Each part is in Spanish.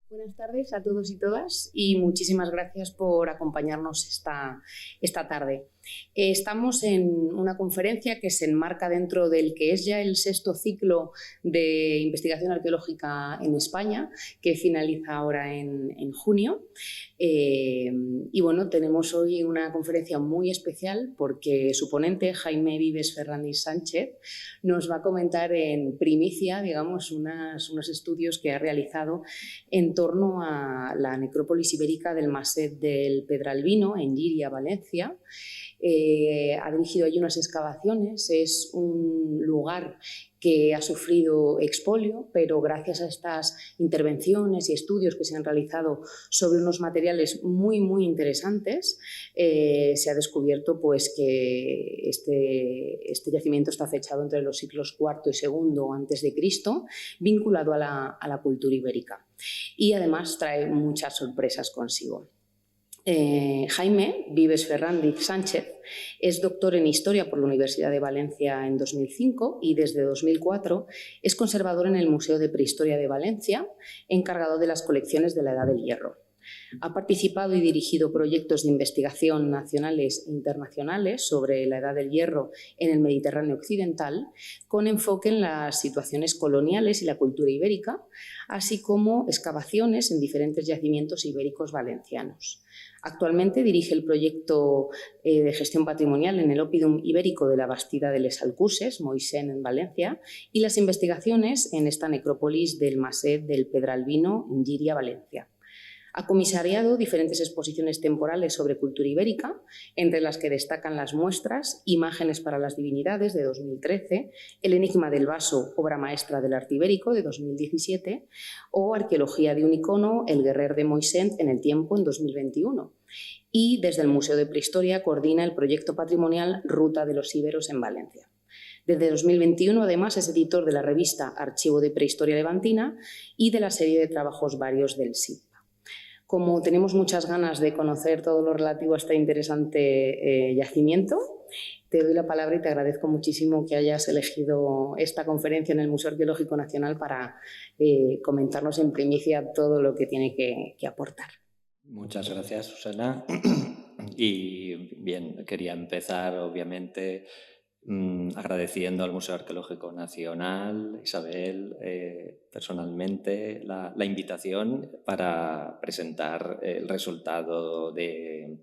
Buenas tardes a todos y todas y muchísimas gracias por acompañarnos esta tarde. Estamos en una conferencia que se enmarca dentro del que es ya el sexto ciclo de investigación arqueológica en España, que finaliza ahora en junio. Y bueno, tenemos hoy una conferencia muy especial porque su ponente, Jaime Vives Ferrandis Sánchez, nos va a comentar en primicia, digamos, unos estudios que ha realizado en torno a la necrópolis ibérica del Maset del Pedralbino, en Llíria, Valencia. Ha dirigido allí unas excavaciones, es un lugar que ha sufrido expolio, pero gracias a estas intervenciones y estudios que se han realizado sobre unos materiales muy, muy interesantes, se ha descubierto pues, que este yacimiento está fechado entre los siglos IV y II a.C., vinculado a la cultura ibérica. Y además trae muchas sorpresas consigo. Jaime Vives Ferrandis Sánchez es doctor en Historia por la Universidad de Valencia en 2005 y desde 2004 es conservador en el Museo de Prehistoria de Valencia, encargado de las colecciones de la Edad del Hierro. Ha participado y dirigido proyectos de investigación nacionales e internacionales sobre la Edad del Hierro en el Mediterráneo occidental, con enfoque en las situaciones coloniales y la cultura ibérica, así como excavaciones en diferentes yacimientos ibéricos valencianos. Actualmente dirige el proyecto de gestión patrimonial en el Oppidum ibérico de la Bastida de les Alcuses, Moixent, en Valencia, y las investigaciones en esta necrópolis del Maset del Pedralbino en Llíria, Valencia. Ha comisariado diferentes exposiciones temporales sobre cultura ibérica, entre las que destacan las muestras Imágenes para las divinidades, de 2013, El enigma del vaso, obra maestra del arte ibérico, de 2017, o Arqueología de un icono, El guerrer de Moixent en el tiempo, en 2021. Y desde el Museo de Prehistoria coordina el proyecto patrimonial Ruta de los Íberos en Valencia. Desde 2021, además, es editor de la revista Archivo de Prehistoria Levantina y de la serie de trabajos varios del SIP. Como tenemos muchas ganas de conocer todo lo relativo a este interesante yacimiento, te doy la palabra y te agradezco muchísimo que hayas elegido esta conferencia en el Museo Arqueológico Nacional para comentarnos en primicia todo lo que tiene que aportar. Muchas gracias, Susana. Y bien, quería empezar, obviamente, agradeciendo al Museo Arqueológico Nacional, Isabel, personalmente, la invitación para presentar el resultado de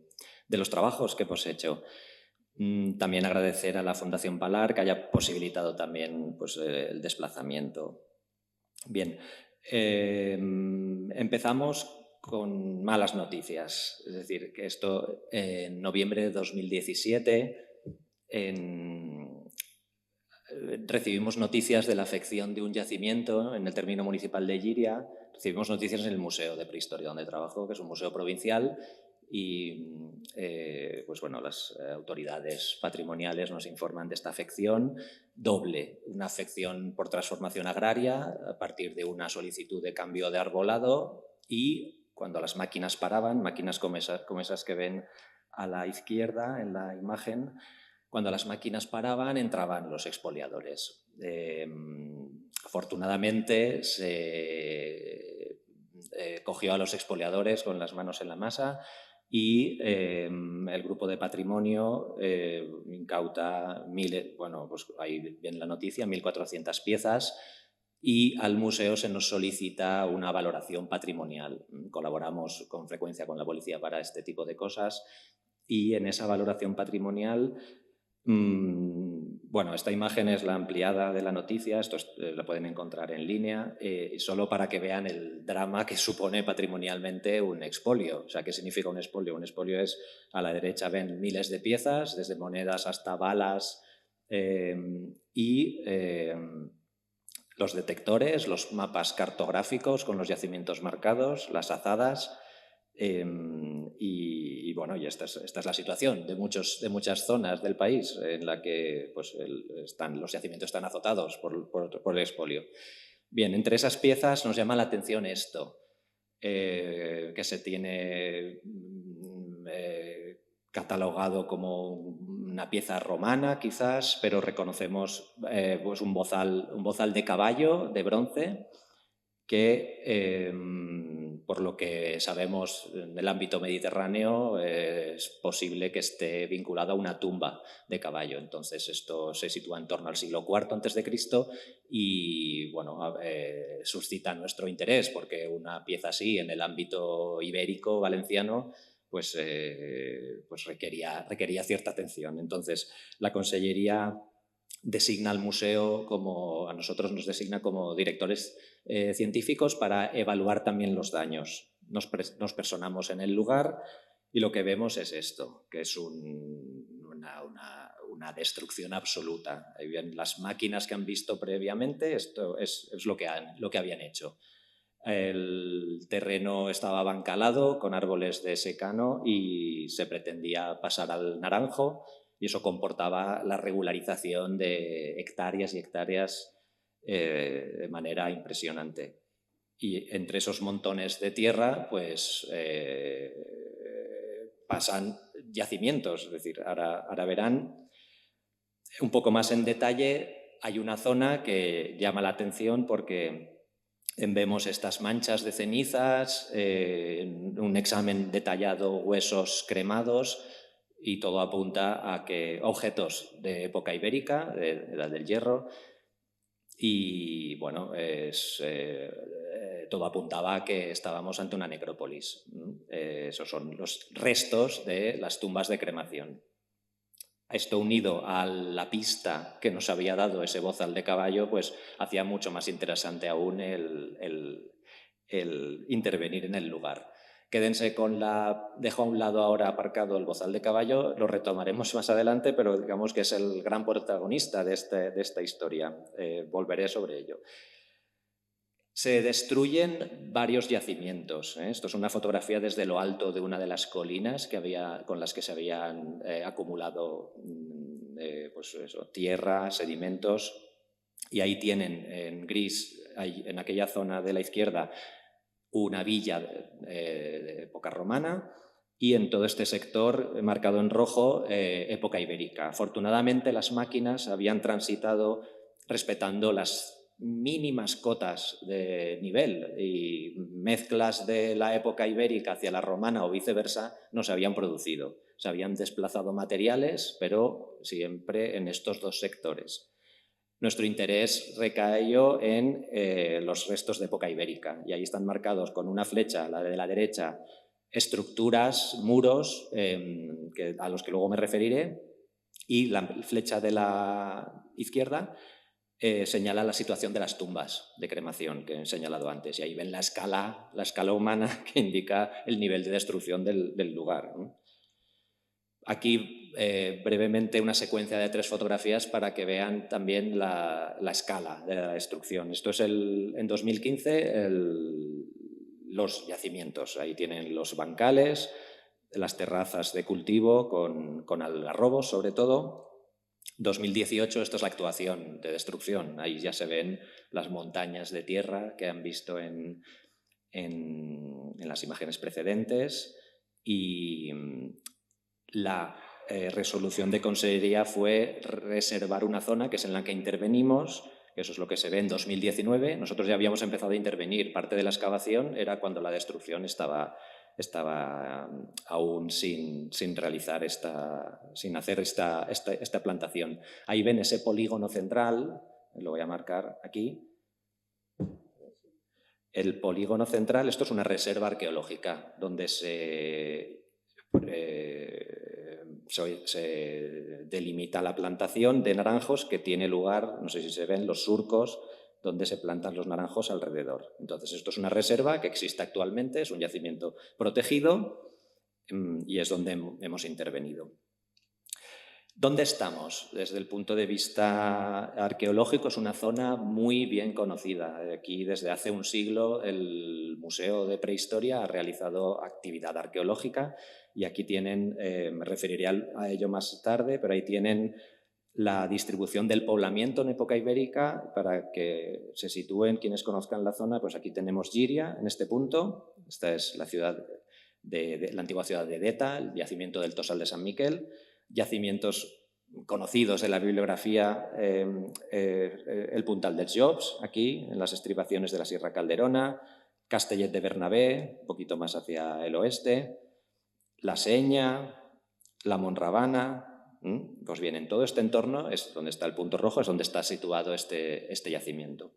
los trabajos que hemos hecho. También agradecer a la Fundación Palar que haya posibilitado también pues, el desplazamiento. Bien, empezamos con malas noticias. Es decir, que esto en noviembre de 2017 recibimos noticias de la afección de un yacimiento en el término municipal de Llíria. Recibimos noticias en el Museo de Prehistoria donde trabajo, que es un museo provincial, y pues bueno, las autoridades patrimoniales nos informan de esta afección doble, una afección por transformación agraria a partir de una solicitud de cambio de arbolado y cuando las máquinas paraban, máquinas como esas que ven a la izquierda en la imagen, cuando las máquinas paraban entraban los expoliadores. Afortunadamente se cogió a los expoliadores con las manos en la masa y el grupo de patrimonio incauta bueno, pues ahí viene la noticia, 1.400 piezas y al museo se nos solicita una valoración patrimonial. Colaboramos con frecuencia con la policía para este tipo de cosas y en esa valoración patrimonial, bueno, esta imagen es la ampliada de la noticia, esto la pueden encontrar en línea, solo para que vean el drama que supone patrimonialmente un expolio. O sea, ¿qué significa un expolio? Un expolio es, a la derecha ven miles de piezas, desde monedas hasta balas, y los detectores, los mapas cartográficos con los yacimientos marcados, las azadas. Y bueno, y esta es la situación de muchas zonas del país en la que pues, los yacimientos están azotados por el expolio. Bien, entre esas piezas nos llama la atención esto, que se tiene catalogado como una pieza romana quizás, pero reconocemos pues un bozal de caballo de bronce que por lo que sabemos en el ámbito mediterráneo, es posible que esté vinculado a una tumba de caballo. Entonces, esto se sitúa en torno al siglo IV a.C. y bueno, suscita nuestro interés, porque una pieza así en el ámbito ibérico, valenciano, pues requería cierta atención. Entonces, la Consellería designa al museo a nosotros nos designa como directores científicos para evaluar también los daños. Nos personamos en el lugar y lo que vemos es esto, que es una destrucción absoluta. Ahí ven las máquinas que han visto previamente, esto es lo que habían hecho. El terreno estaba bancalado con árboles de secano y se pretendía pasar al naranjo, y eso comportaba la regularización de hectáreas y hectáreas de manera impresionante. Y entre esos montones de tierra, pues pasan yacimientos. Es decir, ahora verán un poco más en detalle. Hay una zona que llama la atención porque vemos estas manchas de cenizas, un examen detallado, huesos cremados, y todo apunta a que objetos de época ibérica, de edad del hierro, y bueno, todo apuntaba a que estábamos ante una necrópolis. Esos son los restos de las tumbas de cremación. Esto, unido a la pista que nos había dado ese bozal de caballo, pues hacía mucho más interesante aún el intervenir en el lugar. Quédense dejo a un lado ahora aparcado el bozal de caballo, lo retomaremos más adelante, pero digamos que es el gran protagonista de esta historia. Volveré sobre ello. Se destruyen varios yacimientos. Esto es una fotografía desde lo alto de una de las colinas con las que se habían acumulado tierra, sedimentos, y ahí tienen en gris, en aquella zona de la izquierda, una villa de época romana, y en todo este sector, marcado en rojo, época ibérica. Afortunadamente, las máquinas habían transitado respetando las mínimas cotas de nivel, y mezclas de la época ibérica hacia la romana o viceversa no se habían producido. Se habían desplazado materiales, pero siempre en estos dos sectores. Nuestro interés recayó en los restos de época ibérica, y ahí están marcados con una flecha, la de la derecha, estructuras, muros, a los que luego me referiré, y la flecha de la izquierda señala la situación de las tumbas de cremación que he señalado antes, y ahí ven la escala humana que indica el nivel de destrucción del lugar, ¿no? Aquí brevemente una secuencia de 3 fotografías para que vean también la escala de la destrucción. Esto es en 2015 los yacimientos. Ahí tienen los bancales, las terrazas de cultivo con algarrobos sobre todo. 2018, esto es la actuación de destrucción. Ahí ya se ven las montañas de tierra que han visto en las imágenes precedentes, y la resolución de Consellería fue reservar una zona que es en la que intervenimos. Eso es lo que se ve en 2019. Nosotros ya habíamos empezado a intervenir. Parte de la excavación era cuando la destrucción estaba aún sin realizar sin hacer esta plantación. Ahí ven ese polígono central, lo voy a marcar aquí. El polígono central, esto es una reserva arqueológica donde se delimita la plantación de naranjos, que tiene lugar, no sé si se ven los surcos donde se plantan los naranjos alrededor. Entonces, esto es una reserva que existe actualmente, es un yacimiento protegido, y es donde hemos intervenido. ¿Dónde estamos? Desde el punto de vista arqueológico es una zona muy bien conocida. Aquí desde hace un siglo el Museo de Prehistoria ha realizado actividad arqueológica, y aquí tienen, me referiré a ello más tarde, pero ahí tienen la distribución del poblamiento en época ibérica para que se sitúen quienes conozcan la zona. Pues aquí tenemos Giria en este punto. Esta es la la antigua ciudad de Deta, el yacimiento del Tosal de San Miquel. Yacimientos conocidos de la bibliografía, el Puntal dels Llops, aquí, en las estribaciones de la Sierra Calderona, Castellet de Bernabé, un poquito más hacia el oeste, La Seña, la Monravana. Pues bien, en todo este entorno es donde está el punto rojo, es donde está situado este yacimiento.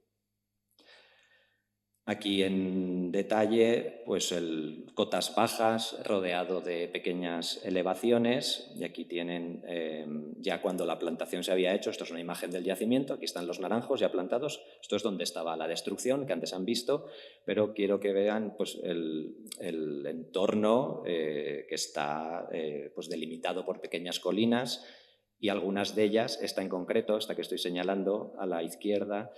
Aquí en detalle, pues cotas bajas, rodeado de pequeñas elevaciones, y aquí tienen ya cuando la plantación se había hecho, esto es una imagen del yacimiento, aquí están los naranjos ya plantados, esto es donde estaba la destrucción que antes han visto, pero quiero que vean pues, el entorno que está pues, delimitado por pequeñas colinas, y algunas de ellas, esta en concreto, esta que estoy señalando a la izquierda,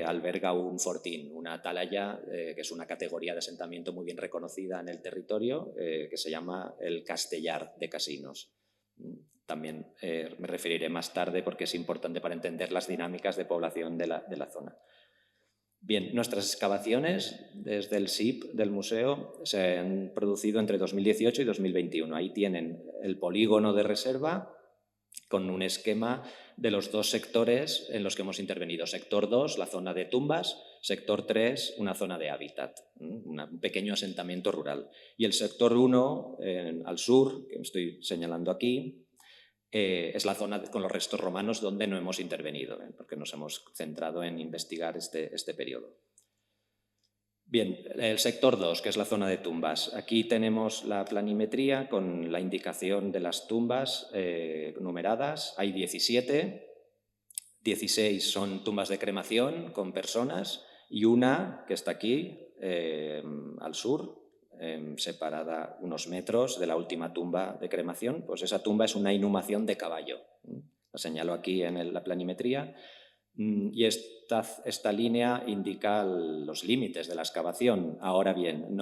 alberga un fortín, una atalaya que es una categoría de asentamiento muy bien reconocida en el territorio, que se llama el Castellar de Casinos. También me referiré más tarde porque es importante para entender las dinámicas de población de la zona. Bien, nuestras excavaciones desde el SIP del museo se han producido entre 2018 y 2021. Ahí tienen el polígono de reserva con un esquema de los dos sectores en los que hemos intervenido. Sector 2, la zona de tumbas. Sector 3, una zona de hábitat, un pequeño asentamiento rural. Y el sector 1, al sur, que estoy señalando aquí, es la zona con los restos romanos donde no hemos intervenido, porque nos hemos centrado en investigar este periodo. Bien, el sector 2, que es la zona de tumbas. Aquí tenemos la planimetría con la indicación de las tumbas numeradas. Hay 17, 16 son tumbas de cremación con personas y una que está aquí, al sur, separada unos metros de la última tumba de cremación. Pues esa tumba es una inhumación de caballo. La señalo aquí en la planimetría. Y esta línea indica los límites de la excavación. Ahora bien,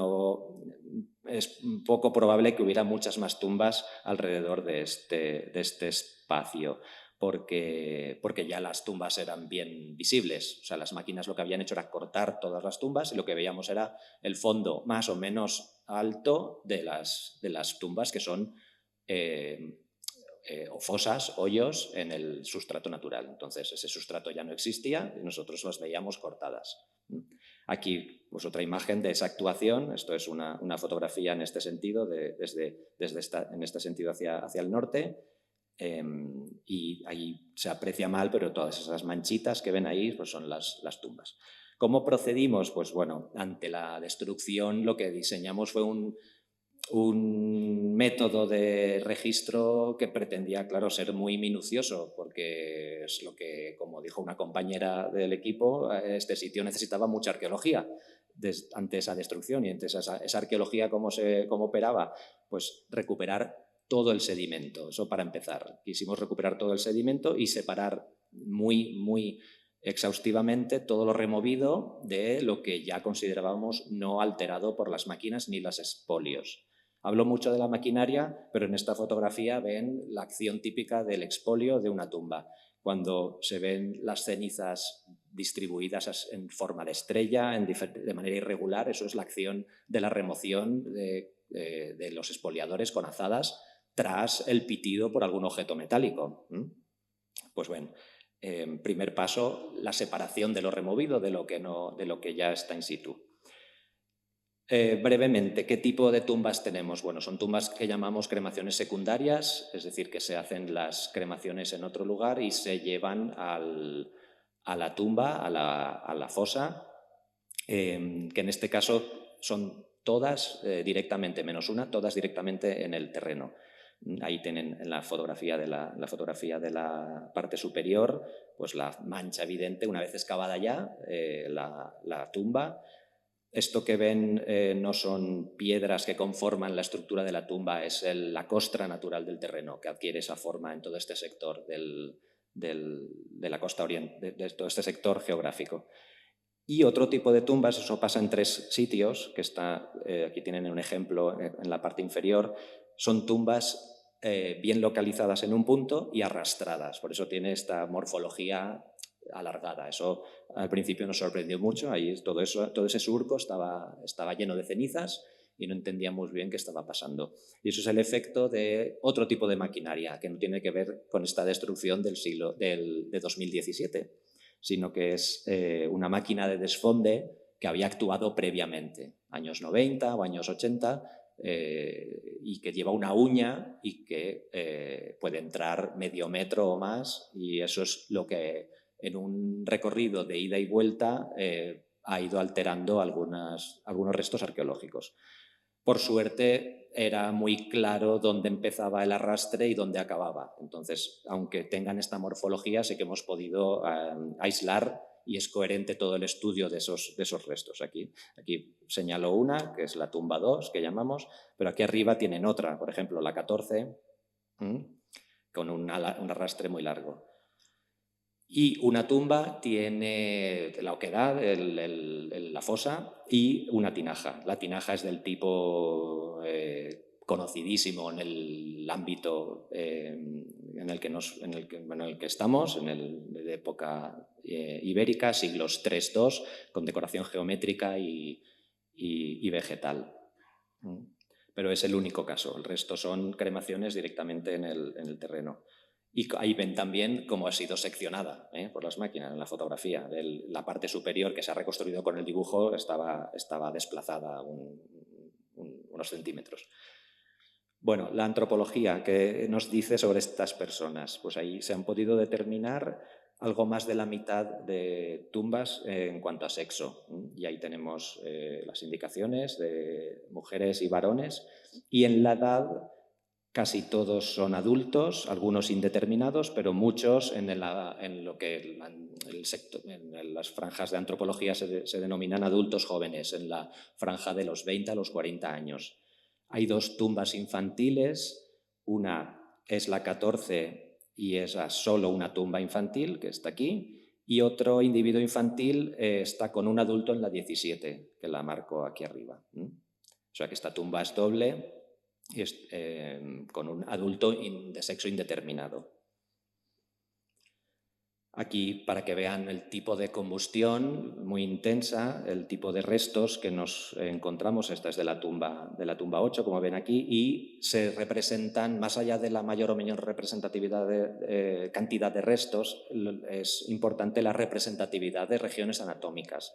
es poco probable que hubiera muchas más tumbas alrededor de este espacio, porque ya las tumbas eran bien visibles. O sea, las máquinas lo que habían hecho era cortar todas las tumbas y lo que veíamos era el fondo más o menos alto de las tumbas, que son o fosas, hoyos en el sustrato natural. Entonces ese sustrato ya no existía y nosotros las veíamos cortadas. Aquí pues otra imagen de esa actuación. Esto es una fotografía en este sentido, en este sentido hacia el norte, y ahí se aprecia mal, pero todas esas manchitas que ven ahí pues son las tumbas. ¿Cómo procedimos? Pues bueno, ante la destrucción lo que diseñamos fue un método de registro que pretendía, claro, ser muy minucioso, porque es lo que, como dijo una compañera del equipo, este sitio necesitaba mucha arqueología ante esa destrucción. Y ante esa arqueología, ¿cómo operaba? Pues recuperar todo el sedimento. Eso para empezar. Quisimos recuperar todo el sedimento y separar muy exhaustivamente todo lo removido de lo que ya considerábamos no alterado por las máquinas ni los expolios. Hablo mucho de la maquinaria, pero en esta fotografía ven la acción típica del expolio de una tumba. Cuando se ven las cenizas distribuidas en forma de estrella, de manera irregular, eso es la acción de la remoción de los expoliadores con azadas tras el pitido por algún objeto metálico. Pues bueno, primer paso, la separación de lo removido de lo que ya está in situ. Brevemente, ¿qué tipo de tumbas tenemos? Bueno, son tumbas que llamamos cremaciones secundarias, es decir, que se hacen las cremaciones en otro lugar y se llevan a la tumba, a la fosa, que en este caso son todas directamente, menos una, todas directamente en el terreno. Ahí tienen en la fotografía de la parte superior, pues la mancha evidente, una vez excavada ya la tumba. Esto que ven no son piedras que conforman la estructura de la tumba, es la costra natural del terreno que adquiere esa forma en todo este sector de la costa oriente, de todo este sector geográfico. Y otro tipo de tumbas, eso pasa en 3 sitios, que aquí tienen un ejemplo en la parte inferior, son tumbas bien localizadas en un punto y arrastradas, por eso tiene esta morfología alargada. Eso al principio nos sorprendió mucho. Ahí todo ese surco estaba lleno de cenizas y no entendíamos bien qué estaba pasando. Y eso es el efecto de otro tipo de maquinaria que no tiene que ver con esta destrucción de 2017, sino que es una máquina de desfonde que había actuado previamente, años 90 o años 80, y que lleva una uña y que puede entrar medio metro o más, y eso es lo que en un recorrido de ida y vuelta ha ido alterando algunos restos arqueológicos. Por suerte era muy claro dónde empezaba el arrastre y dónde acababa. Entonces, aunque tengan esta morfología, sí que hemos podido aislar y es coherente todo el estudio de esos restos. Aquí señalo una, que es la tumba 2, que llamamos, pero aquí arriba tienen otra, por ejemplo, la 14, con un arrastre muy largo. Y una tumba tiene la oquedad, la fosa, y una tinaja. La tinaja es del tipo conocidísimo en el ámbito en el que estamos, de época ibérica, siglos III-II, con decoración geométrica y vegetal. Pero es el único caso, el resto son cremaciones directamente en el terreno. Y ahí ven también cómo ha sido seccionada por las máquinas en la fotografía. La parte superior que se ha reconstruido con el dibujo estaba desplazada unos centímetros. Bueno, la antropología, ¿qué nos dice sobre estas personas? Pues ahí se han podido determinar algo más de la mitad de tumbas en cuanto a sexo. Y ahí tenemos las indicaciones de mujeres y varones. Y en la edad casi todos son adultos, algunos indeterminados, pero muchos en lo que en las franjas de antropología se denominan adultos jóvenes, en la franja de los 20 a los 40 años. Hay dos tumbas infantiles, una es la 14 y es solo una tumba infantil, que está aquí, y otro individuo infantil está con un adulto en la 17, que la marco aquí arriba. O sea que esta tumba es doble, y con un adulto de sexo indeterminado. Aquí, para que vean el tipo de combustión muy intensa, el tipo de restos que nos encontramos, esta es de la tumba 8, como ven aquí, y se representan, más allá de la mayor o menor representatividad cantidad de restos, es importante la representatividad de regiones anatómicas.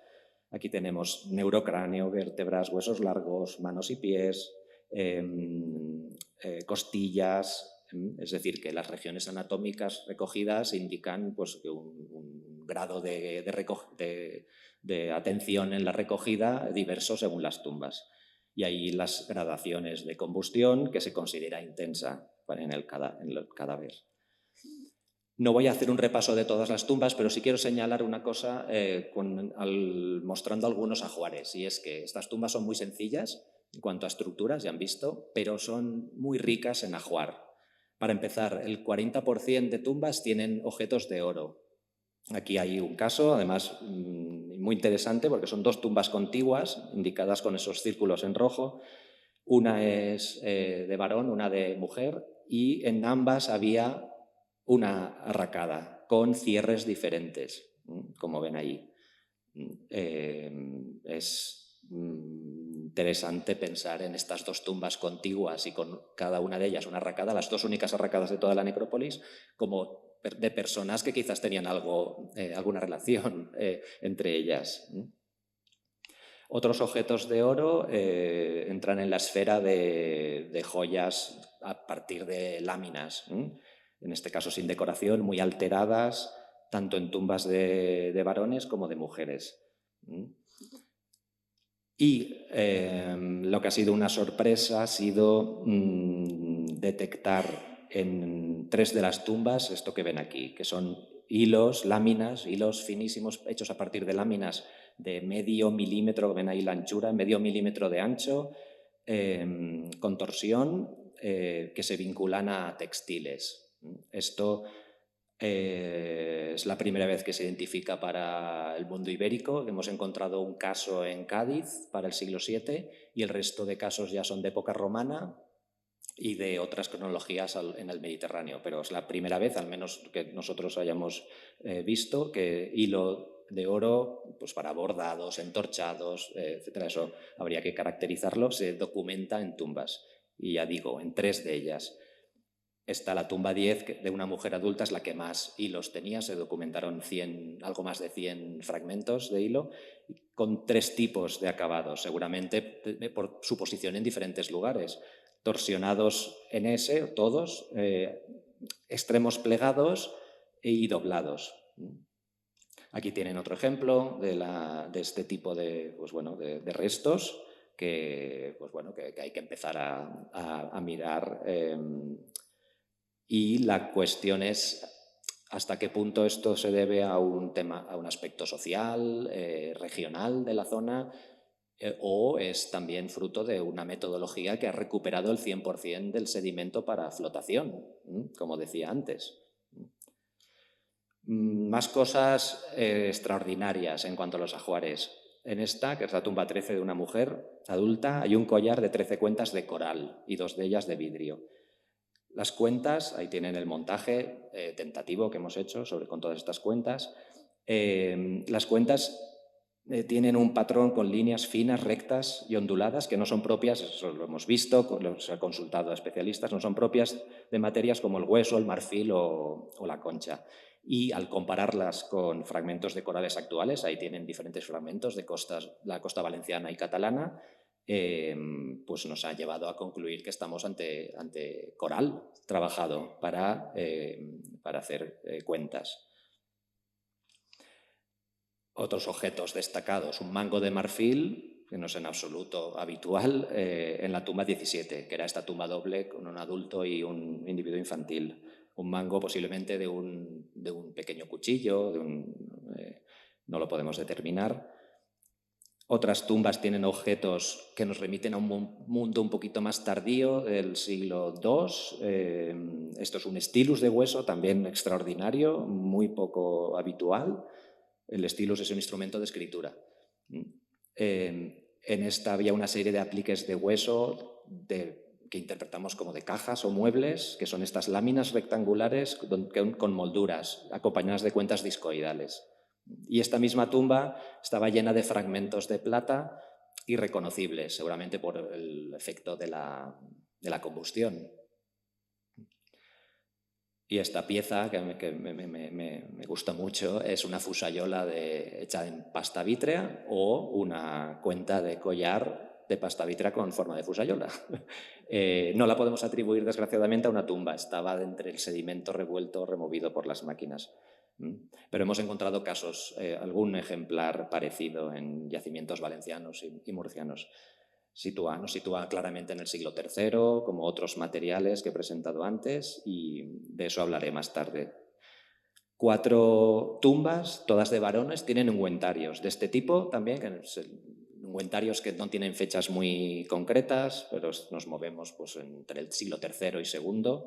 Aquí tenemos neurocráneo, vértebras, huesos largos, manos y pies, costillas, es decir, que las regiones anatómicas recogidas indican pues, que un grado de atención en la recogida diverso según las tumbas. Y ahí las gradaciones de combustión que se considera intensa en el cadáver. No voy a hacer un repaso de todas las tumbas, pero sí quiero señalar una cosa mostrando algunos ajuares, y es que estas tumbas son muy sencillas en cuanto a estructuras, ya han visto, pero son muy ricas en ajuar. Para empezar, el 40% de tumbas tienen objetos de oro. Aquí hay un caso, además, muy interesante, porque son dos tumbas contiguas, indicadas con esos círculos en rojo. Una es de varón, una de mujer, y en ambas había una arracada con cierres diferentes, como ven ahí. Es interesante pensar en estas dos tumbas contiguas y con cada una de ellas una arracada, las dos únicas arracadas de toda la necrópolis, como de personas que quizás tenían alguna relación entre ellas. Otros objetos de oro entran en la esfera de joyas a partir de láminas, en este caso sin decoración, muy alteradas, tanto en tumbas de varones como de mujeres. Y lo que ha sido una sorpresa ha sido detectar en 3 de las tumbas esto que ven aquí, que son hilos, láminas, hilos finísimos hechos a partir de láminas de medio milímetro, ven ahí la anchura, medio milímetro de ancho, con torsión, que se vinculan a textiles. Esto es la primera vez que se identifica para el mundo ibérico. Hemos encontrado un caso en Cádiz para el siglo VII y el resto de casos ya son de época romana y de otras cronologías en el Mediterráneo, pero es la primera vez, al menos que nosotros hayamos visto, que hilo de oro pues para bordados, entorchados, etcétera, eso habría que caracterizarlo, se documenta en tumbas, y ya digo, en 3 de ellas. Está la tumba 10 de una mujer adulta, es la que más hilos tenía, se documentaron algo más de 100 fragmentos de hilo, con 3 tipos de acabados, seguramente por su posición en diferentes lugares. Torsionados en S, todos, extremos plegados y doblados. Aquí tienen otro ejemplo de este tipo de, pues bueno, de restos que, pues bueno, que hay que empezar a mirar. Y la cuestión es hasta qué punto esto se debe a un aspecto social, regional de la zona, o es también fruto de una metodología que ha recuperado el 100% del sedimento para flotación, como decía antes. Más cosas extraordinarias en cuanto a los ajuares. En esta, que es la tumba 13 de una mujer adulta, hay un collar de 13 cuentas de coral y 2 de ellas de vidrio. Las cuentas, ahí tienen el montaje tentativo que hemos hecho con todas estas cuentas. Las cuentas tienen un patrón con líneas finas, rectas y onduladas que no son propias, eso lo hemos visto, se ha consultado a especialistas, no son propias de materias como el hueso, el marfil o la concha. Y al compararlas con fragmentos de corales actuales, ahí tienen diferentes fragmentos de la costa valenciana y catalana, pues nos ha llevado a concluir que estamos ante coral trabajado para hacer cuentas. Otros objetos destacados, un mango de marfil, que no es en absoluto habitual, en la tumba 17, que era esta tumba doble con un adulto y un individuo infantil. Un mango posiblemente de un pequeño cuchillo, no lo podemos determinar. Otras tumbas tienen objetos que nos remiten a un mundo un poquito más tardío, del siglo II. Esto es un stylus de hueso, también extraordinario, muy poco habitual. El stylus es un instrumento de escritura. En esta había una serie de apliques de hueso que interpretamos como de cajas o muebles, que son estas láminas rectangulares con molduras, acompañadas de cuentas discoidales. Y esta misma tumba estaba llena de fragmentos de plata irreconocibles, seguramente por el efecto de la combustión. Y esta pieza, que me gusta mucho, es una fusayola hecha en pasta vítrea o una cuenta de collar de pasta vítrea con forma de fusayola. No la podemos atribuir, desgraciadamente, a una tumba. Estaba entre el sedimento revuelto removido por las máquinas. Pero hemos encontrado casos, algún ejemplar parecido en yacimientos valencianos y murcianos. Nos sitúa claramente en el siglo III, como otros materiales que he presentado antes, y de eso hablaré más tarde. 4 tumbas, todas de varones, tienen ungüentarios de este tipo también, ungüentarios que no tienen fechas muy concretas, pero nos movemos pues, entre el siglo III y II,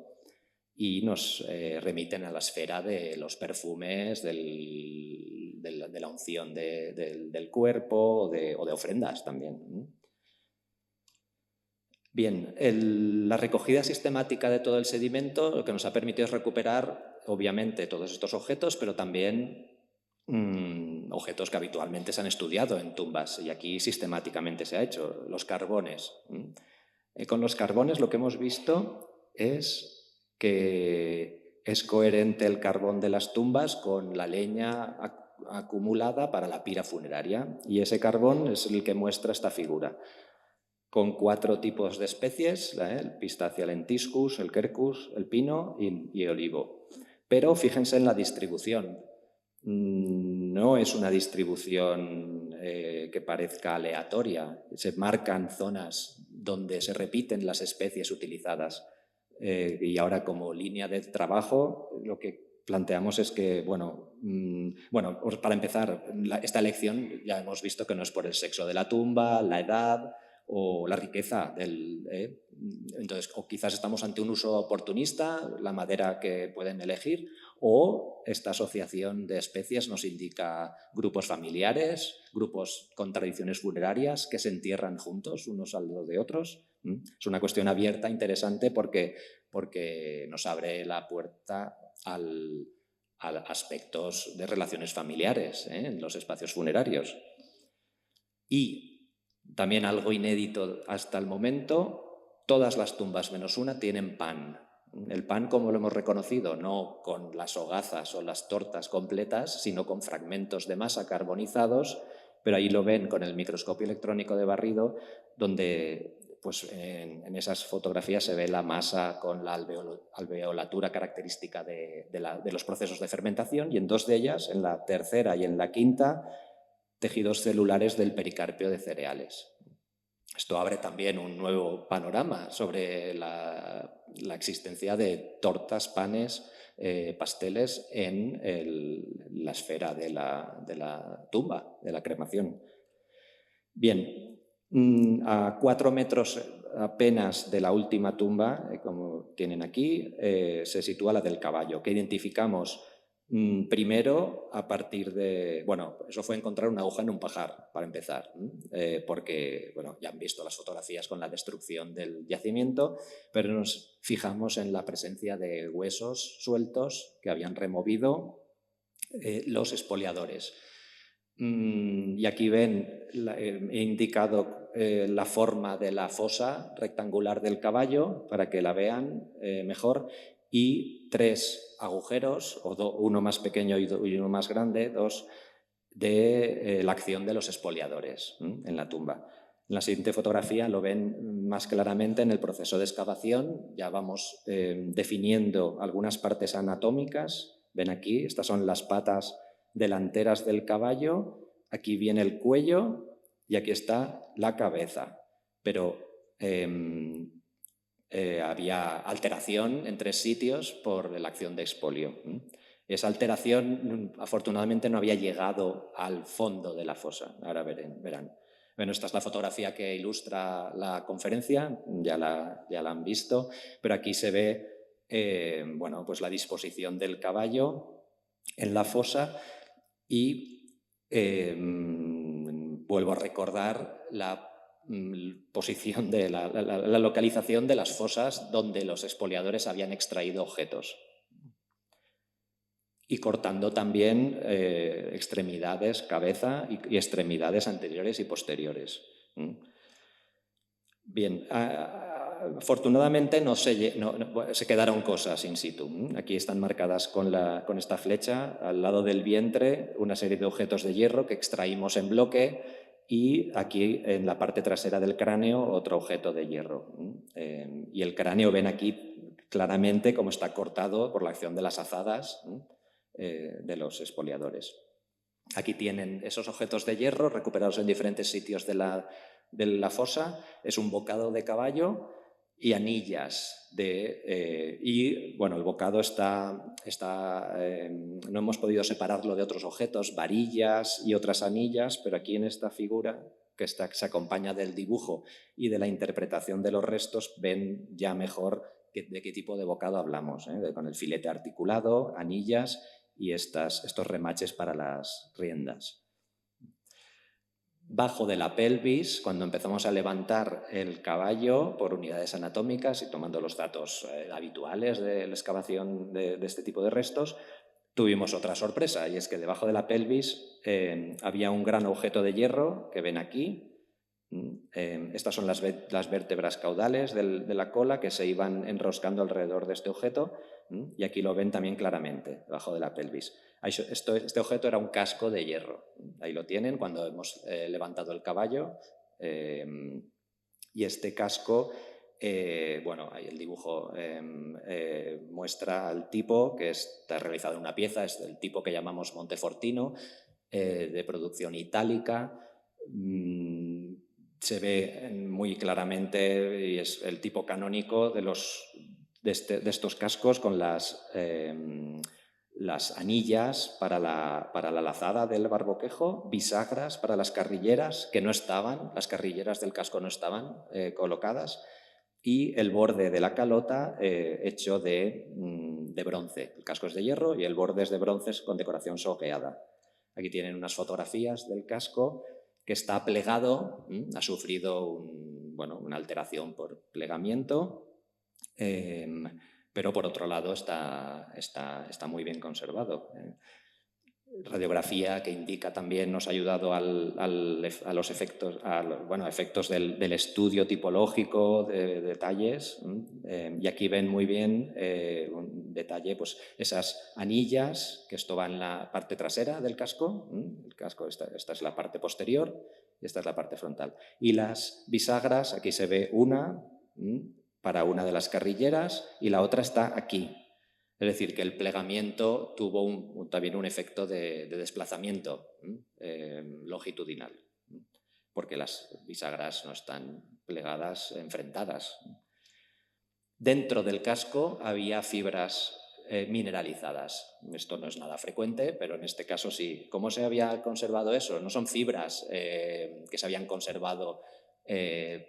y nos remiten a la esfera de los perfumes, de la unción del cuerpo o de ofrendas también. Bien, la recogida sistemática de todo el sedimento lo que nos ha permitido es recuperar, obviamente, todos estos objetos, pero también objetos que habitualmente se han estudiado en tumbas, y aquí sistemáticamente se ha hecho, los carbones. Con los carbones lo que hemos visto es que es coherente el carbón de las tumbas con la leña acumulada para la pira funeraria, y ese carbón es el que muestra esta figura, con 4 tipos de especies, el Pistacia lentiscus, el Quercus, el pino y el olivo. Pero fíjense en la distribución. No es una distribución que parezca aleatoria. Se marcan zonas donde se repiten las especies utilizadas. Y ahora, como línea de trabajo, lo que planteamos es que, bueno, para empezar, esta elección ya hemos visto que no es por el sexo de la tumba, la edad o la riqueza entonces, o quizás estamos ante un uso oportunista, la madera que pueden elegir, o esta asociación de especies nos indica grupos familiares, grupos con tradiciones funerarias que se entierran juntos unos al lado de otros. Es una cuestión abierta, interesante, porque nos abre la puerta a aspectos de relaciones familiares en los espacios funerarios. Y también algo inédito hasta el momento, todas las tumbas menos una tienen pan. El pan, ¿cómo lo hemos reconocido? No con las hogazas o las tortas completas, sino con fragmentos de masa carbonizados, pero ahí lo ven con el microscopio electrónico de barrido, donde pues, en esas fotografías se ve la masa con la alveolatura característica de los procesos de fermentación, y en dos de ellas, en la tercera y en la quinta, tejidos celulares del pericarpio de cereales. Esto abre también un nuevo panorama sobre la existencia de tortas, panes, pasteles en la esfera de la tumba, de la cremación. Bien, a 4 metros apenas de la última tumba, como tienen aquí, se sitúa la del caballo, que identificamos primero a partir de... Bueno, eso fue encontrar una aguja en un pajar, para empezar, porque bueno, ya han visto las fotografías con la destrucción del yacimiento, pero nos fijamos en la presencia de huesos sueltos que habían removido los expoliadores. Y aquí ven, he indicado la forma de la fosa rectangular del caballo para que la vean mejor, y 3 agujeros, uno más pequeño y uno más grande, 2, de la acción de los expoliadores en la tumba. En la siguiente fotografía lo ven más claramente en el proceso de excavación. Ya vamos definiendo algunas partes anatómicas. Ven aquí, estas son las patas delanteras del caballo, aquí viene el cuello y aquí está la cabeza. Pero había alteración en 3 sitios por la acción de expolio. Esa alteración, afortunadamente, no había llegado al fondo de la fosa. Ahora verán. Bueno, esta es la fotografía que ilustra la conferencia, ya la han visto, pero aquí se ve bueno, pues la disposición del caballo en la fosa y vuelvo a recordar la posición de la localización de las fosas donde los expoliadores habían extraído objetos. Y cortando también extremidades, cabeza y extremidades anteriores y posteriores. Bien, afortunadamente no se quedaron cosas in situ. Aquí están marcadas con esta flecha, al lado del vientre, una serie de objetos de hierro que extraímos en bloque, y aquí en la parte trasera del cráneo otro objeto de hierro. Y el cráneo, ven aquí claramente cómo está cortado por la acción de las azadas de los expoliadores. Aquí tienen esos objetos de hierro recuperados en diferentes sitios de la fosa. Es un bocado de caballo y anillas y bueno, el bocado no hemos podido separarlo de otros objetos, varillas y otras anillas, pero aquí en esta figura que se acompaña del dibujo y de la interpretación de los restos, ven ya mejor de qué tipo de bocado hablamos, con el filete articulado, anillas y estos remaches para las riendas. Bajo de la pelvis, cuando empezamos a levantar el caballo por unidades anatómicas y tomando los datos habituales de la excavación de este tipo de restos, tuvimos otra sorpresa, y es que debajo de la pelvis había un gran objeto de hierro que ven aquí. Estas son las vértebras caudales de la cola que se iban enroscando alrededor de este objeto, y aquí lo ven también claramente, debajo de la pelvis. Este objeto era un casco de hierro. Ahí lo tienen cuando hemos levantado el caballo. Y este casco, bueno, ahí el dibujo muestra al tipo que está realizado en una pieza, es del tipo que llamamos Montefortino, de producción itálica. Se ve muy claramente, y es el tipo canónico de estos cascos, con las anillas para la lazada del barboquejo, bisagras para las carrilleras, que no estaban, las carrilleras del casco no estaban colocadas, y el borde de la calota hecho de bronce. El casco es de hierro y el borde es de bronce con decoración sogueada. Aquí tienen unas fotografías del casco que está plegado, ha sufrido una alteración por plegamiento, pero por otro lado está muy bien conservado. Radiografía que indica también, nos ha ayudado a los efectos, efectos del estudio tipológico de detalles Y aquí ven muy bien un detalle, pues esas anillas, que esto va en la parte trasera del casco. El casco, esta es la parte posterior y esta es la parte frontal. Y las bisagras, aquí se ve una para una de las carrilleras y la otra está aquí. Es decir, que el plegamiento tuvo también un efecto de desplazamiento longitudinal, porque las bisagras no están plegadas, enfrentadas. Dentro del casco había fibras mineralizadas. Esto no es nada frecuente, pero en este caso sí. ¿Cómo se había conservado eso? No son fibras que se habían conservado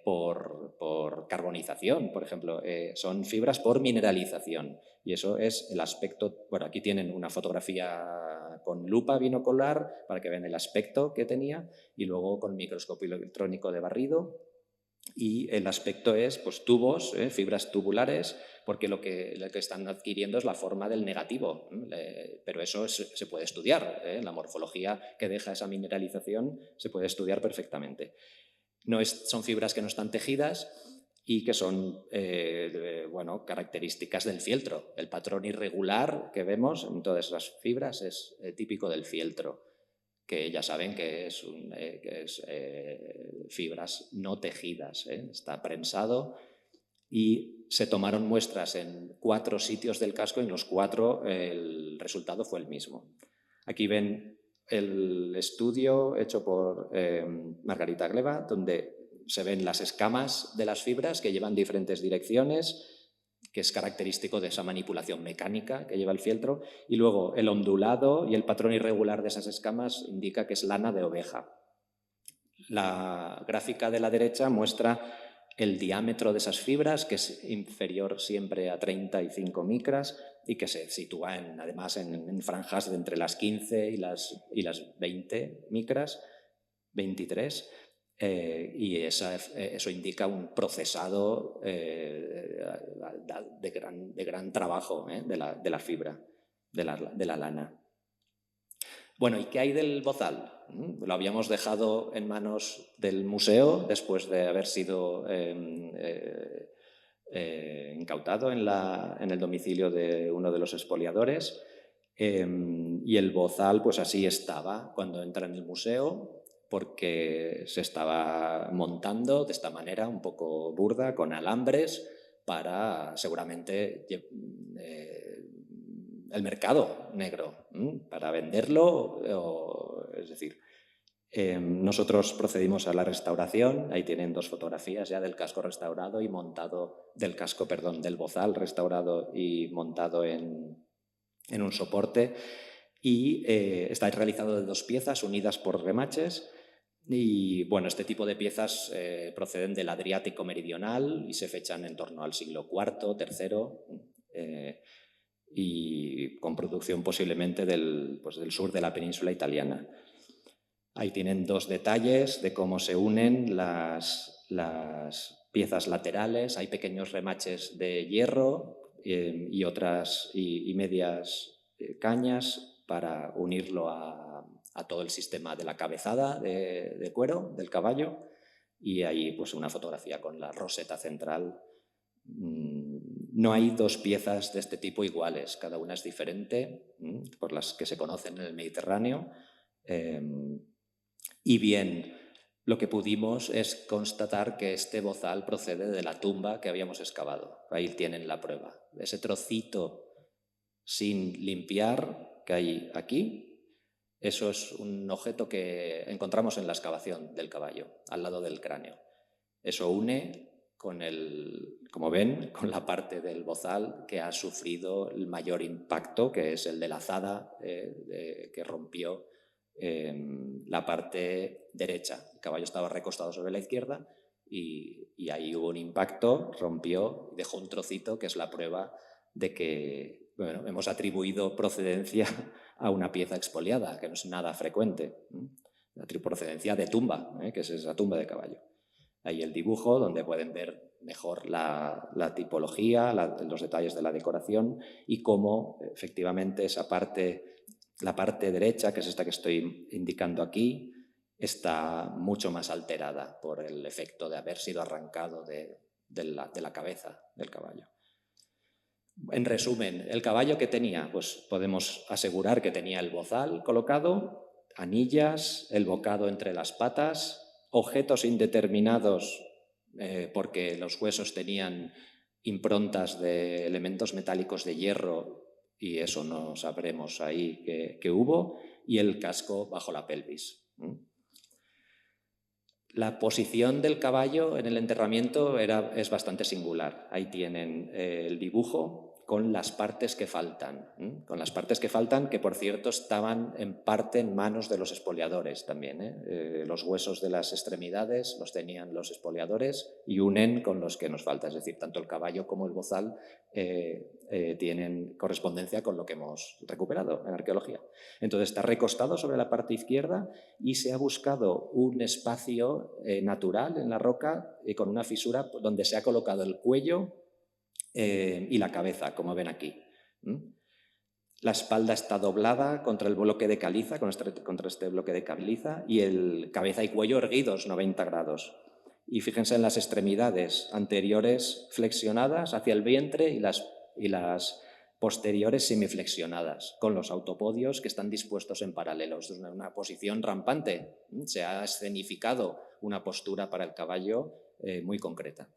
por carbonización, por ejemplo. Son fibras por mineralización. Y eso es el aspecto. Bueno, aquí tienen una fotografía con lupa binocular para que vean el aspecto que tenía, y luego con microscopio electrónico de barrido. Y el aspecto es pues, tubos, fibras tubulares, porque lo que están adquiriendo es la forma del negativo. Pero eso se puede estudiar. La morfología que deja esa mineralización se puede estudiar perfectamente. Son fibras que no están tejidas y que son bueno, características del fieltro. El patrón irregular que vemos en todas las fibras es típico del fieltro, que ya saben que es fibras no tejidas. Está prensado, y se tomaron muestras en 4 sitios del casco y en los 4 el resultado fue el mismo. Aquí ven el estudio hecho por Margarita Gleva, donde se ven las escamas de las fibras que llevan diferentes direcciones, que es característico de esa manipulación mecánica que lleva el fieltro, y luego el ondulado y el patrón irregular de esas escamas indica que es lana de oveja. La gráfica de la derecha muestra el diámetro de esas fibras, que es inferior siempre a 35 micras y que se sitúa además en franjas de entre las 15 y las 20 micras, 23. Y eso indica un procesado de gran trabajo de la fibra, de la lana. Bueno, ¿y qué hay del bozal? Lo habíamos dejado en manos del museo después de haber sido incautado en el domicilio de uno de los expoliadores. Y el bozal, pues así estaba cuando entra en el museo, porque se estaba montando de esta manera un poco burda, con alambres, para seguramente el mercado negro, para venderlo. Es decir, nosotros procedimos a la restauración. Ahí tienen 2 fotografías ya del casco restaurado y montado, del bozal restaurado y montado en un soporte. Y está realizado de 2 piezas unidas por remaches. Y bueno, este tipo de piezas proceden del Adriático meridional y se fechan en torno al siglo IV, III, y con producción posiblemente del sur de la península italiana. Ahí tienen 2 detalles de cómo se unen las piezas laterales. Hay pequeños remaches de hierro y medias cañas para unirlo a todo el sistema de la cabezada de cuero del caballo. Y ahí pues una fotografía con la roseta central. No hay 2 piezas de este tipo iguales, cada una es diferente, por las que se conocen en el Mediterráneo. Y bien, lo que pudimos es constatar que este bozal procede de la tumba que habíamos excavado. Ahí tienen la prueba. Ese trocito sin limpiar que hay aquí, eso es un objeto que encontramos en la excavación del caballo, al lado del cráneo. Eso une como ven, con la parte del bozal que ha sufrido el mayor impacto, que es el de la azada que rompió la parte derecha. El caballo estaba recostado sobre la izquierda y ahí hubo un impacto, rompió, dejó un trocito que es la prueba de que hemos atribuido procedencia a una pieza expoliada, que no es nada frecuente. La procedencia de tumba, que es esa tumba de caballo. Ahí el dibujo, donde pueden ver mejor la tipología, los detalles de la decoración y cómo efectivamente la parte derecha, que es esta que estoy indicando aquí, está mucho más alterada por el efecto de haber sido arrancado de de la cabeza del caballo. En resumen, ¿el caballo que tenía? Pues podemos asegurar que tenía el bozal colocado, anillas, el bocado entre las patas, objetos indeterminados porque los huesos tenían improntas de elementos metálicos de hierro y eso no sabremos ahí que hubo, y el casco bajo la pelvis. La posición del caballo en el enterramiento es bastante singular. Ahí tienen el dibujo con las partes que faltan. Con las partes que faltan, que por cierto estaban en parte en manos de los expoliadores también. Los huesos de las extremidades los tenían los expoliadores y unen con los que nos falta. Es decir, tanto el caballo como el bozal tienen correspondencia con lo que hemos recuperado en arqueología. Entonces está recostado sobre la parte izquierda y se ha buscado un espacio natural en la roca con una fisura donde se ha colocado el cuello y la cabeza, como ven aquí. La espalda está doblada contra el bloque de caliza, contra este bloque de caliza, y el cabeza y cuello erguidos 90 grados. Y fíjense en las extremidades anteriores flexionadas hacia el vientre y las posteriores semiflexionadas, con los autopodios que están dispuestos en paralelo. Es una posición rampante. Se ha escenificado una postura para el caballo muy concreta.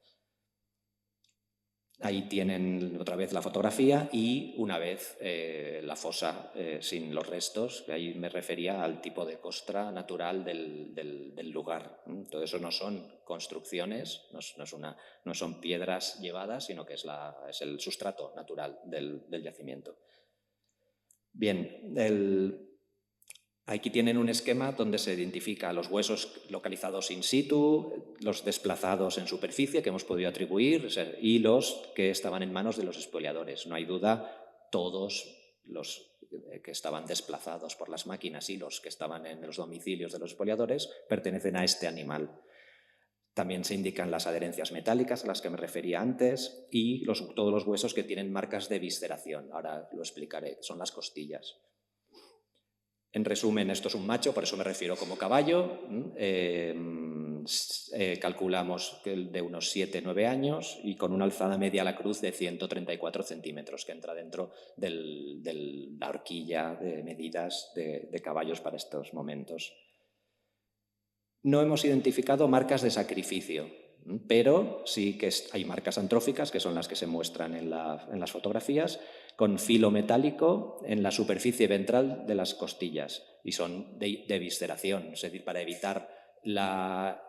Ahí tienen otra vez la fotografía y una vez la fosa sin los restos, que ahí me refería al tipo de costra natural del lugar. Todo eso no son construcciones, no son piedras llevadas, sino que es el sustrato natural del yacimiento. Bien, aquí tienen un esquema donde se identifica los huesos localizados in situ, los desplazados en superficie que hemos podido atribuir y los que estaban en manos de los expoliadores. No hay duda, todos los que estaban desplazados por las máquinas y los que estaban en los domicilios de los expoliadores pertenecen a este animal. También se indican las adherencias metálicas a las que me refería antes y todos los huesos que tienen marcas de visceración. Ahora lo explicaré, son las costillas. En resumen, esto es un macho, por eso me refiero como caballo. Calculamos que de unos 7-9 años y con una alzada media a la cruz de 134 centímetros, que entra dentro de la horquilla de medidas de caballos para estos momentos. No hemos identificado marcas de sacrificio, pero sí que hay marcas antróficas, que son las que se muestran en las fotografías, con filo metálico en la superficie ventral de las costillas y son de visceración, es decir, para evitar la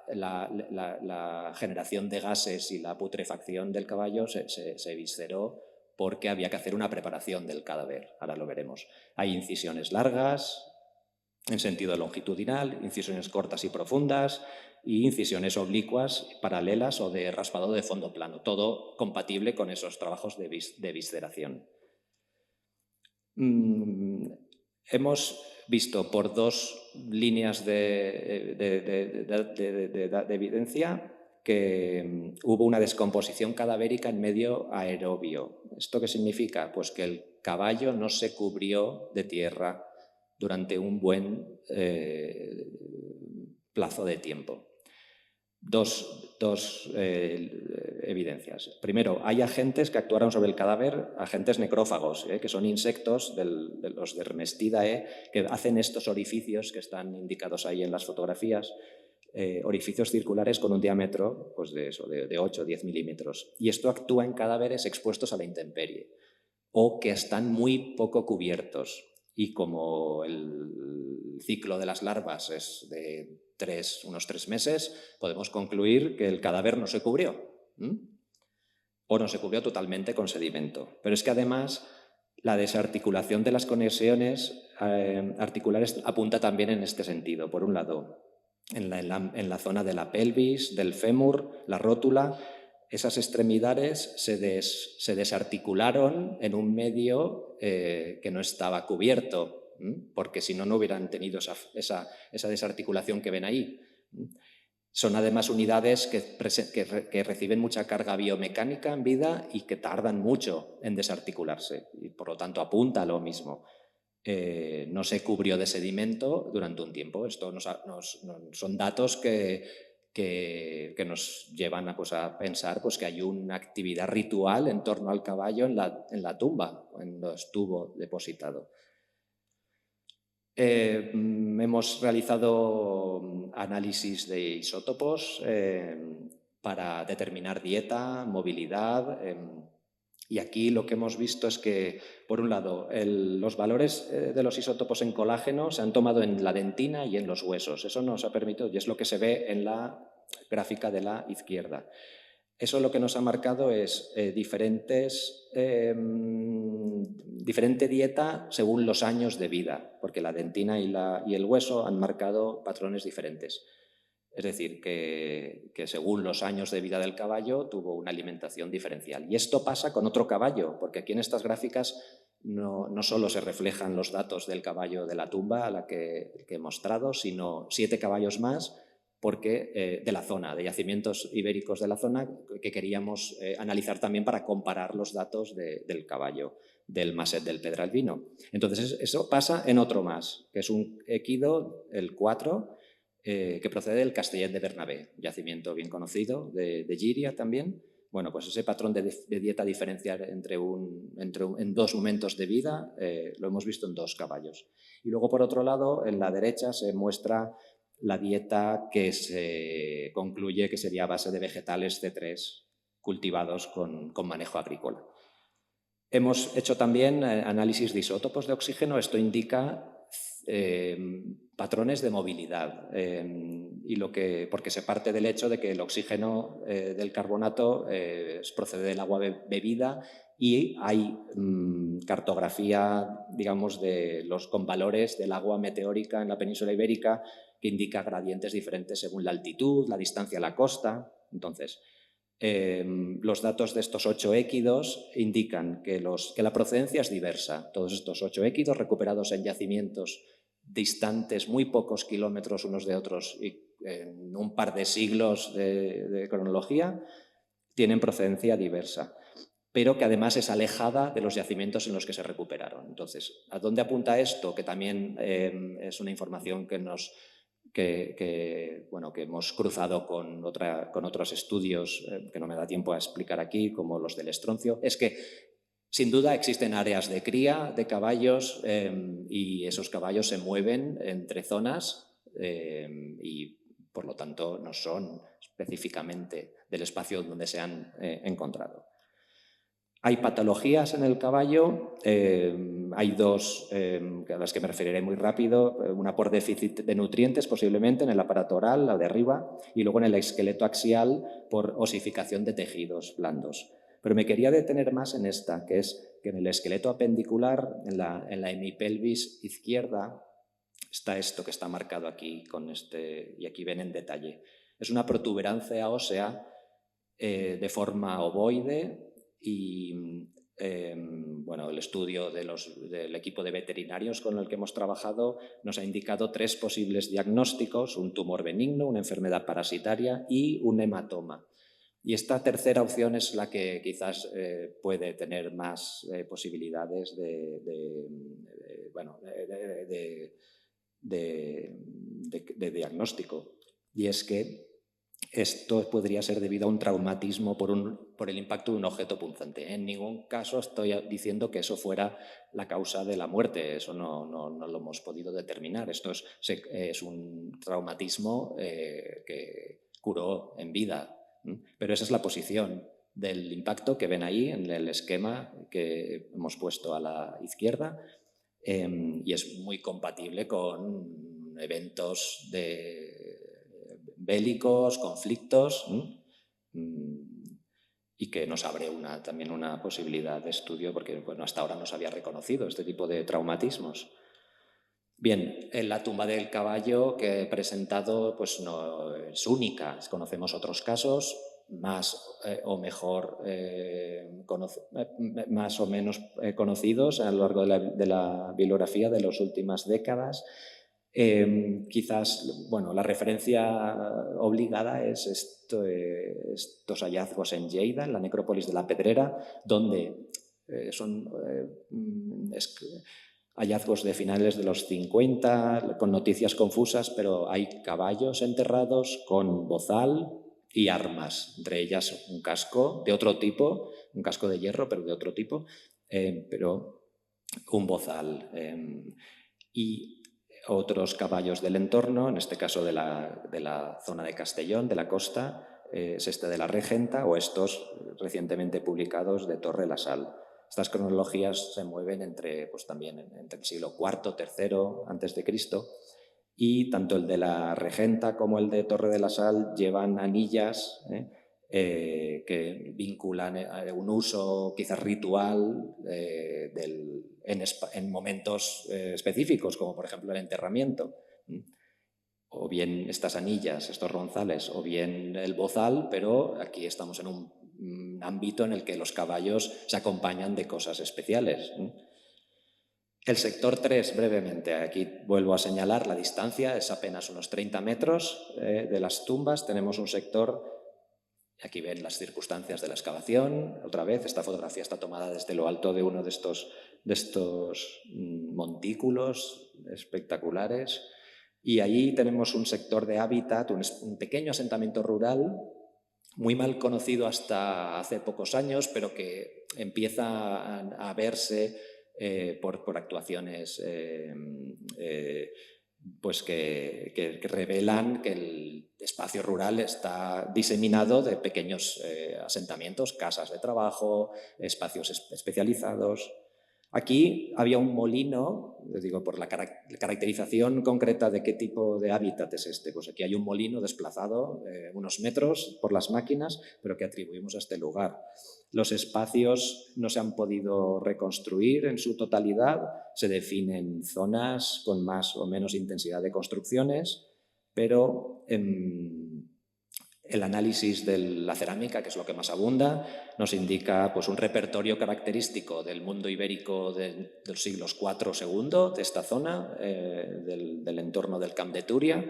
generación de gases y la putrefacción del caballo se visceró porque había que hacer una preparación del cadáver, ahora lo veremos. Hay incisiones largas en sentido longitudinal, incisiones cortas y profundas y incisiones oblicuas, paralelas o de raspado de fondo plano, todo compatible con esos trabajos de visceración. Hemos visto por dos líneas de evidencia que hubo una descomposición cadavérica en medio aerobio. ¿Esto qué significa? Pues que el caballo no se cubrió de tierra durante un buen plazo de tiempo. Dos evidencias. Primero, hay agentes que actuaron sobre el cadáver, agentes necrófagos, que son insectos de los de Rhemestidae, que hacen estos orificios que están indicados ahí en las fotografías, orificios circulares con un diámetro pues de 8 o 10 milímetros. Y esto actúa en cadáveres expuestos a la intemperie o que están muy poco cubiertos. Y como el ciclo de las larvas es de unos 3 meses, podemos concluir que el cadáver no se cubrió o no se cubrió totalmente con sedimento. Pero es que además la desarticulación de las conexiones articulares apunta también en este sentido. Por un lado, en la zona de la pelvis, del fémur, la rótula, esas extremidades se desarticularon en un medio que no estaba cubierto, porque si no, no hubieran tenido esa desarticulación que ven ahí. Son además unidades que reciben mucha carga biomecánica en vida y que tardan mucho en desarticularse, y por lo tanto apunta a lo mismo. No se cubrió de sedimento durante un tiempo. Esto son datos que que nos llevan a pensar pues, que hay una actividad ritual en torno al caballo en la tumba, cuando estuvo depositado. Hemos realizado análisis de isótopos para determinar dieta, movilidad, y aquí lo que hemos visto es que, por un lado, los valores de los isótopos en colágeno se han tomado en la dentina y en los huesos. Eso nos ha permitido, y es lo que se ve en la gráfica de la izquierda. Eso lo que nos ha marcado es diferente dieta según los años de vida, porque la dentina y el hueso han marcado patrones diferentes. Es decir, que según los años de vida del caballo tuvo una alimentación diferencial. Y esto pasa con otro caballo, porque aquí en estas gráficas no solo se reflejan los datos del caballo de la tumba a la que he mostrado, sino 7 caballos más, porque de la zona, de yacimientos ibéricos de la zona, que queríamos analizar también para comparar los datos del caballo, del Maset del Pedralbino. Entonces, eso pasa en otro más, que es un equido, el 4, que procede del Castellet de Bernabé, yacimiento bien conocido, de Llíria también. Bueno, pues ese patrón de dieta diferencial en 2 momentos de vida lo hemos visto en 2 caballos. Y luego, por otro lado, en la derecha se muestra la dieta que se concluye que sería a base de vegetales C3 cultivados con manejo agrícola. Hemos hecho también análisis de isótopos de oxígeno. Esto indica patrones de movilidad, porque se parte del hecho de que el oxígeno del carbonato procede del agua bebida y hay cartografía, digamos, con valores del agua meteórica en la península ibérica que indica gradientes diferentes según la altitud, la distancia a la costa. Entonces, los datos de estos 8 équidos indican que la procedencia es diversa. Todos estos 8 équidos recuperados en yacimientos distantes muy pocos kilómetros unos de otros y en un par de siglos de cronología tienen procedencia diversa, pero que además es alejada de los yacimientos en los que se recuperaron. Entonces, ¿a dónde apunta esto? Que también es una información que hemos cruzado con otros estudios que no me da tiempo a explicar aquí, como los del estroncio, es que sin duda existen áreas de cría de caballos y esos caballos se mueven entre zonas y por lo tanto no son específicamente del espacio donde se han encontrado. Hay patologías en el caballo, hay 2 a las que me referiré muy rápido, una por déficit de nutrientes posiblemente en el aparato oral, la de arriba, y luego en el esqueleto axial por osificación de tejidos blandos. Pero me quería detener más en esta, que es que en el esqueleto apendicular, en la hemipelvis izquierda, está esto que está marcado aquí, y aquí ven en detalle. Es una protuberancia ósea de forma ovoide y el estudio del equipo de veterinarios con el que hemos trabajado nos ha indicado 3 posibles diagnósticos: un tumor benigno, una enfermedad parasitaria y un hematoma. Y esta tercera opción es la que quizás puede tener más posibilidades de diagnóstico. Y es que esto podría ser debido a un traumatismo por el impacto de un objeto punzante. En ningún caso estoy diciendo que eso fuera la causa de la muerte, eso no lo hemos podido determinar. Esto es un traumatismo que curó en vida, pero esa es la posición del impacto que ven ahí en el esquema que hemos puesto a la izquierda y es muy compatible con eventos bélicos, conflictos, y que nos abre también una posibilidad de estudio porque hasta ahora no se había reconocido este tipo de traumatismos. Bien, en la tumba del caballo que he presentado no es única. Conocemos otros casos más o menos conocidos a lo largo de la bibliografía de las últimas décadas. Quizás, la referencia obligada es estos hallazgos en Lleida, en la necrópolis de la Pedrera, donde hallazgos de finales de los 50, con noticias confusas, pero hay caballos enterrados con bozal y armas, entre ellas un casco de otro tipo, un casco de hierro, pero de otro tipo, pero un bozal. Y otros caballos del entorno, en este caso de la zona de Castellón, de la costa, es este de la Regenta, o estos recientemente publicados de Torre la Sal. Estas cronologías se mueven entre, pues también entre el siglo IV, III antes de Cristo, y tanto el de la Regenta como el de Torre de la Sal llevan anillas que vinculan un uso quizás ritual en momentos específicos, como por ejemplo el enterramiento. O bien estas anillas, estos ronzales, o bien el bozal, pero aquí estamos en un ámbito en el que los caballos se acompañan de cosas especiales. El sector 3, brevemente, aquí vuelvo a señalar la distancia, es apenas unos 30 metros de las tumbas. Tenemos un sector, aquí ven las circunstancias de la excavación, otra vez, esta fotografía está tomada desde lo alto de uno de estos montículos espectaculares. Y allí tenemos un sector de hábitat, un pequeño asentamiento rural, muy mal conocido hasta hace pocos años, pero que empieza a verse por actuaciones pues que revelan que el espacio rural está diseminado de pequeños asentamientos, casas de trabajo, espacios especializados. Aquí había un molino, digo, por la caracterización concreta de qué tipo de hábitat es este. Pues aquí hay un molino desplazado unos metros por las máquinas, pero que atribuimos a este lugar. Los espacios no se han podido reconstruir en su totalidad, se definen zonas con más o menos intensidad de construcciones, pero el análisis de la cerámica, que es lo que más abunda, nos indica pues, un repertorio característico del mundo ibérico de los siglos IV II, de esta zona, del entorno del Camp de Túria,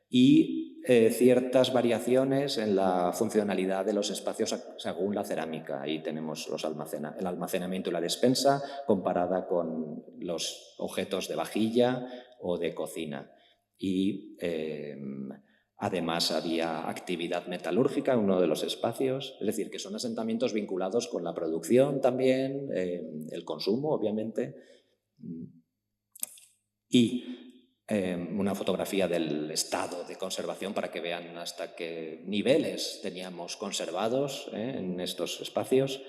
y ciertas variaciones en la funcionalidad de los espacios según la cerámica. Ahí tenemos el almacenamiento y la despensa comparada con los objetos de vajilla o de cocina. Y además había actividad metalúrgica en uno de los espacios, es decir, que son asentamientos vinculados con la producción también, el consumo, obviamente, y una fotografía del estado de conservación para que vean hasta qué niveles teníamos conservados en estos espacios.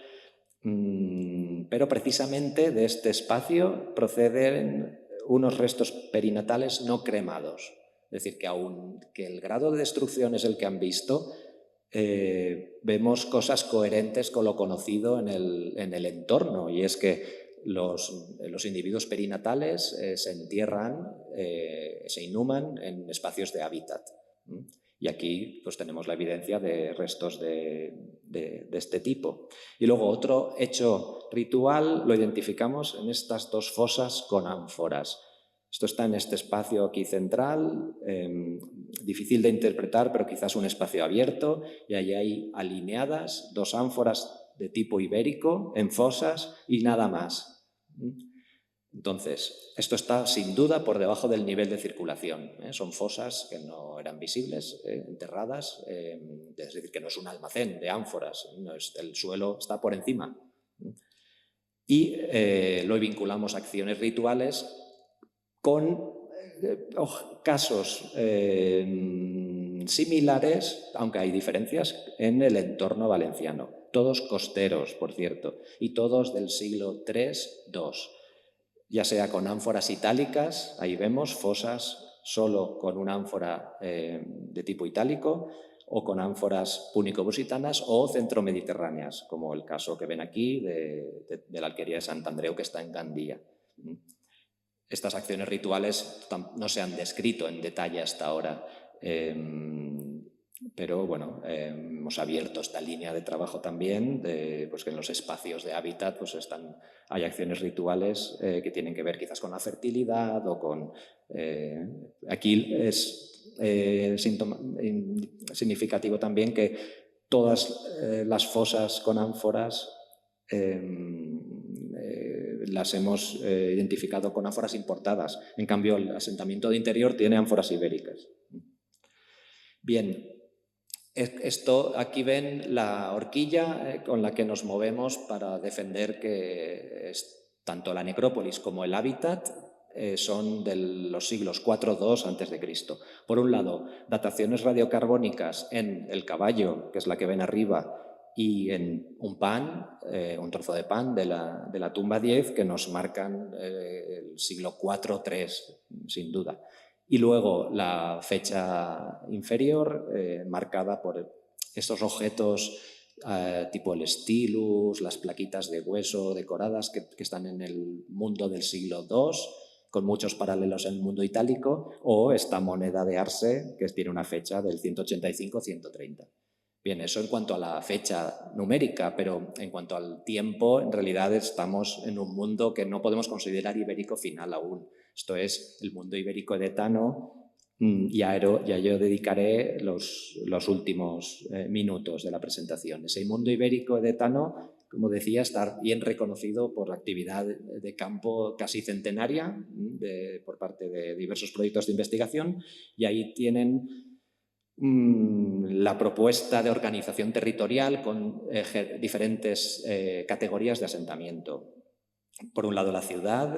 Pero precisamente de este espacio proceden unos restos perinatales no cremados. Es decir, que aunque el grado de destrucción es el que han visto, vemos cosas coherentes con lo conocido en el entorno, y es que los individuos perinatales se entierran, se inhuman en espacios de hábitat. Y aquí pues, tenemos la evidencia de restos de este tipo. Y luego otro hecho ritual lo identificamos en estas dos fosas con ánforas. Esto está en este espacio aquí central, difícil de interpretar, pero quizás un espacio abierto, y allí hay alineadas dos ánforas de tipo ibérico en fosas y nada más. Entonces, esto está sin duda por debajo del nivel de circulación. Son fosas que no eran visibles, enterradas, es decir, que no es un almacén de ánforas, el suelo está por encima. Y lo vinculamos a acciones rituales con casos similares, aunque hay diferencias, en el entorno valenciano. Todos costeros, por cierto, y todos del siglo III-II. Ya sea con ánforas itálicas, ahí vemos fosas solo con una ánfora de tipo itálico, o con ánforas púnico-lusitanas o centromediterráneas, como el caso que ven aquí de la alquería de Sant Andreu, que está en Gandía. Estas acciones rituales no se han descrito en detalle hasta ahora, pero bueno, hemos abierto esta línea de trabajo también, pues que en los espacios de hábitat pues hay acciones rituales que tienen que ver quizás con la fertilidad o con... aquí es significativo también que todas las fosas con ánforas las hemos identificado con ánforas importadas. En cambio, el asentamiento de interior tiene ánforas ibéricas. Bien, esto aquí ven la horquilla con la que nos movemos para defender que tanto la necrópolis como el hábitat son de los siglos IV-II a.C. Por un lado, dataciones radiocarbónicas en el caballo, que es la que ven arriba, y en un pan, un trozo de pan de la tumba 10, que nos marcan el siglo IV-III, sin duda. Y luego la fecha inferior, marcada por estos objetos tipo el stylus, las plaquitas de hueso decoradas que están en el mundo del siglo II, con muchos paralelos en el mundo itálico, o esta moneda de Arce, que tiene una fecha del 185-130. Bien, eso en cuanto a la fecha numérica, pero en cuanto al tiempo, en realidad estamos en un mundo que no podemos considerar ibérico final aún. Esto es el mundo ibérico edetano, y a yo dedicaré los últimos minutos de la presentación. Ese mundo ibérico edetano, como decía, está bien reconocido por la actividad de campo casi centenaria por parte de diversos proyectos de investigación, y ahí tienen la propuesta de organización territorial con diferentes categorías de asentamiento. Por un lado, la ciudad,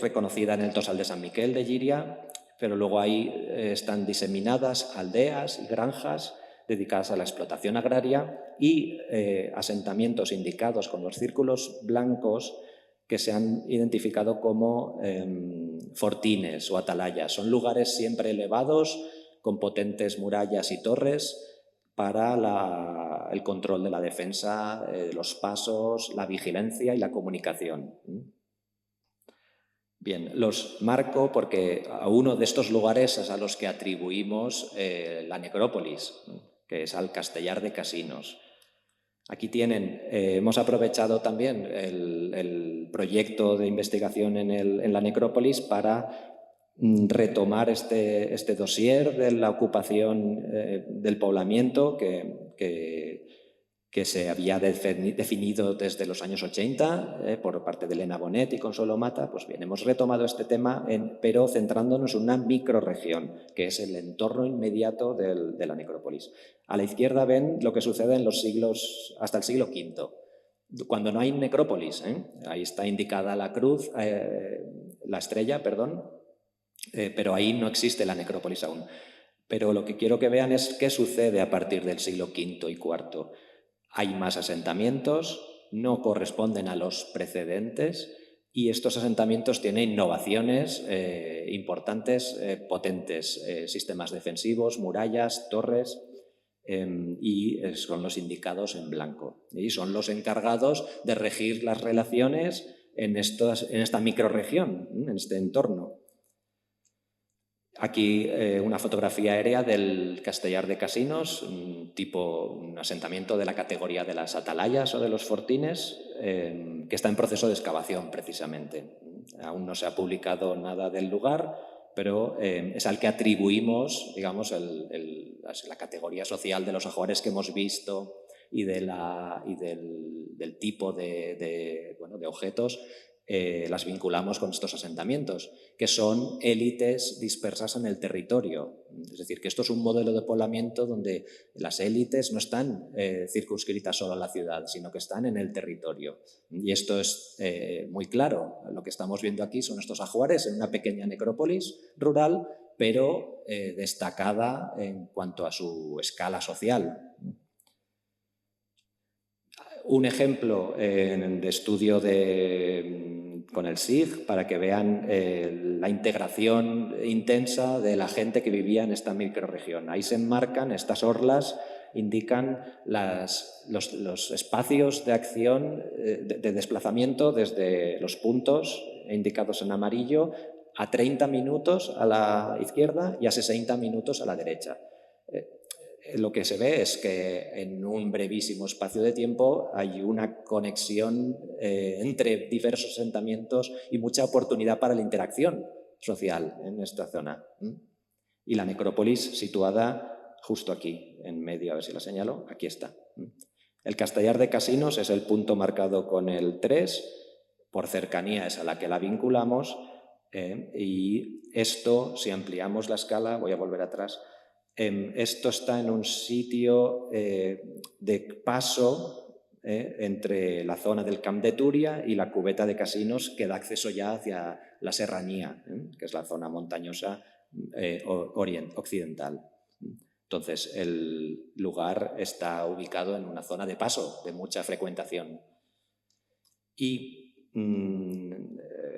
reconocida en el Tosal de San Miquel de Llíria, pero luego ahí están diseminadas aldeas y granjas dedicadas a la explotación agraria y asentamientos indicados con los círculos blancos que se han identificado como fortines o atalayas. Son lugares siempre elevados, con potentes murallas y torres para el control de la defensa, los pasos, la vigilancia y la comunicación. Bien, los marco porque a uno de estos lugares es a los que atribuimos la necrópolis, que es al Castellar de Casinos. Aquí tienen, hemos aprovechado también el proyecto de investigación en la necrópolis para retomar este dossier de la ocupación del poblamiento que se había definido desde los años 80 por parte de Elena Bonet y Consuelo Mata. Pues bien, hemos retomado este tema, pero centrándonos en una microrregión, que es el entorno inmediato de la necrópolis. A la izquierda ven lo que sucede en los siglos, hasta el siglo V, cuando no hay necrópolis. Ahí está indicada la cruz, la estrella, perdón, pero ahí no existe la necrópolis aún. Pero lo que quiero que vean es qué sucede a partir del siglo V y IV. Hay más asentamientos, no corresponden a los precedentes, y estos asentamientos tienen innovaciones importantes, potentes, sistemas defensivos, murallas, torres, y son los indicados en blanco. Y son los encargados de regir las relaciones en esta microrregión, en este entorno. Aquí una fotografía aérea del Castellar de Casinos, un asentamiento de la categoría de las atalayas o de los fortines, que está en proceso de excavación precisamente. Aún no se ha publicado nada del lugar, pero es al que atribuimos, digamos, la categoría social de los ajuares que hemos visto y del tipo de objetos. Las vinculamos con estos asentamientos, que son élites dispersas en el territorio. Es decir, que esto es un modelo de poblamiento donde las élites no están circunscritas solo a la ciudad, sino que están en el territorio. Y esto es muy claro. Lo que estamos viendo aquí son estos ajuares en una pequeña necrópolis rural, pero destacada en cuanto a su escala social. Un ejemplo de estudio con el SIG para que vean la integración intensa de la gente que vivía en esta microrregión. Ahí se enmarcan estas orlas, indican los espacios de acción, de desplazamiento desde los puntos indicados en amarillo a 30 minutos a la izquierda y a 60 minutos a la derecha. Lo que se ve es que en un brevísimo espacio de tiempo hay una conexión entre diversos asentamientos y mucha oportunidad para la interacción social en esta zona. Y la necrópolis situada justo aquí, en medio, a ver si la señalo, aquí está. El Castellar de Casinos es el punto marcado con el 3, por cercanía es a la que la vinculamos, y esto, si ampliamos la escala, voy a volver atrás, esto está en un sitio de paso entre la zona del Camp de Túria y la cubeta de Casinos, que da acceso ya hacia la serranía, que es la zona montañosa occidental. Entonces, el lugar está ubicado en una zona de paso, de mucha frecuentación. Y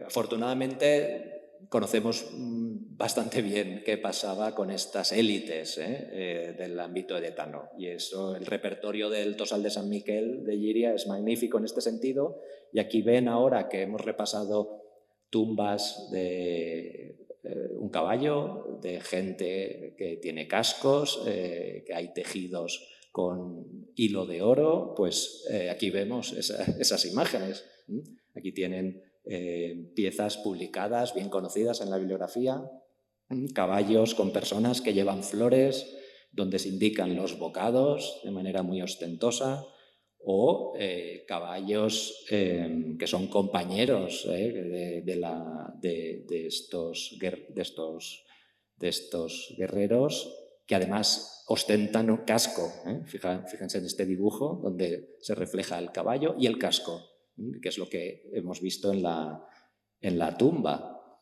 afortunadamente conocemos bastante bien qué pasaba con estas élites del ámbito edetano. Y eso, el repertorio del Tossal de Sant Miquel de Llíria es magnífico en este sentido. Y aquí ven ahora que hemos repasado tumbas de un caballo, de gente que tiene cascos, que hay tejidos con hilo de oro, pues aquí vemos esas imágenes. Aquí tienen piezas publicadas, bien conocidas en la bibliografía, caballos con personas que llevan flores, donde se indican los bocados de manera muy ostentosa, o caballos que son compañeros de estos guerreros, que además ostentan un casco. Fíjense en este dibujo donde se refleja el caballo y el casco, que es lo que hemos visto en la tumba.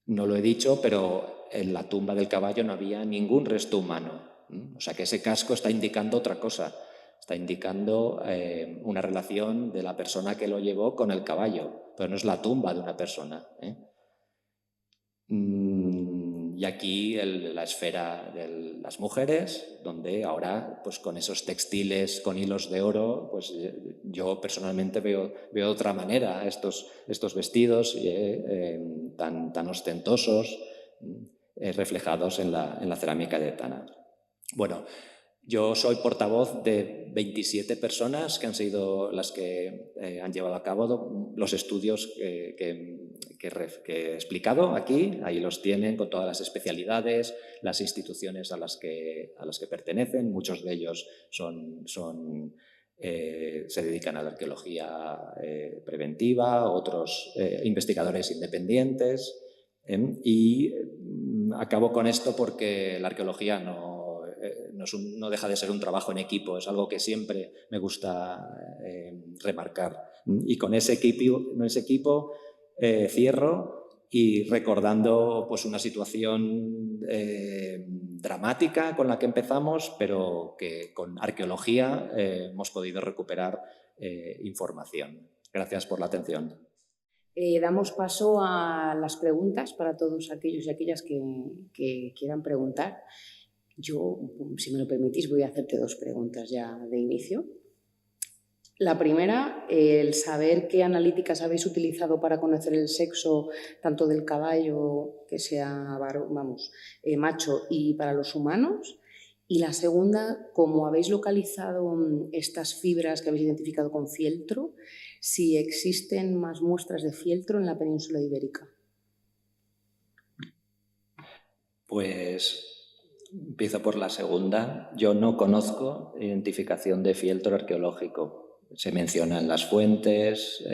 No lo he dicho, pero en la tumba del caballo no había ningún resto humano. O sea que ese casco está indicando otra cosa. Está indicando una relación de la persona que lo llevó con el caballo, pero no es la tumba de una persona. Y aquí la esfera de las mujeres, donde ahora, pues con esos textiles con hilos de oro, pues yo personalmente veo de otra manera estos vestidos tan ostentosos, reflejados en la cerámica edetana. Bueno, yo soy portavoz de 27 personas que han sido las que han llevado a cabo los estudios que he explicado aquí. Ahí los tienen con todas las especialidades, las instituciones a las que pertenecen. Muchos de ellos se dedican a la arqueología preventiva, otros investigadores independientes. Y acabo con esto porque la arqueología no deja de ser un trabajo en equipo, es algo que siempre me gusta remarcar. Y con ese equipo cierro y recordando pues, una situación dramática con la que empezamos, pero que con arqueología hemos podido recuperar información. Gracias por la atención. Damos paso a las preguntas para todos aquellos y aquellas que quieran preguntar. Yo, si me lo permitís, voy a hacerte 2 preguntas ya de inicio. La primera, el saber qué analíticas habéis utilizado para conocer el sexo tanto del caballo, que sea macho, y para los humanos. Y la segunda, cómo habéis localizado estas fibras que habéis identificado con fieltro, si existen más muestras de fieltro en la península ibérica. Pues empiezo por la segunda. Yo no conozco identificación de fieltro arqueológico. Se menciona en las fuentes,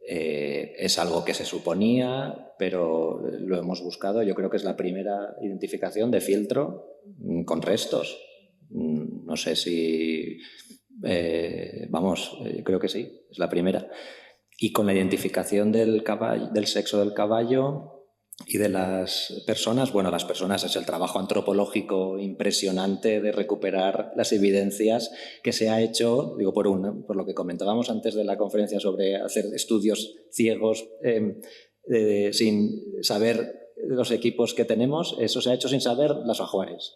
es algo que se suponía, pero lo hemos buscado. Yo creo que es la primera identificación de fieltro con restos. No sé si... creo que sí, es la primera. Y con la identificación del sexo del caballo y de las personas, bueno, las personas es el trabajo antropológico impresionante de recuperar las evidencias que se ha hecho, digo, por lo que comentábamos antes de la conferencia sobre hacer estudios ciegos sin saber los equipos que tenemos, eso se ha hecho sin saber las ajuares,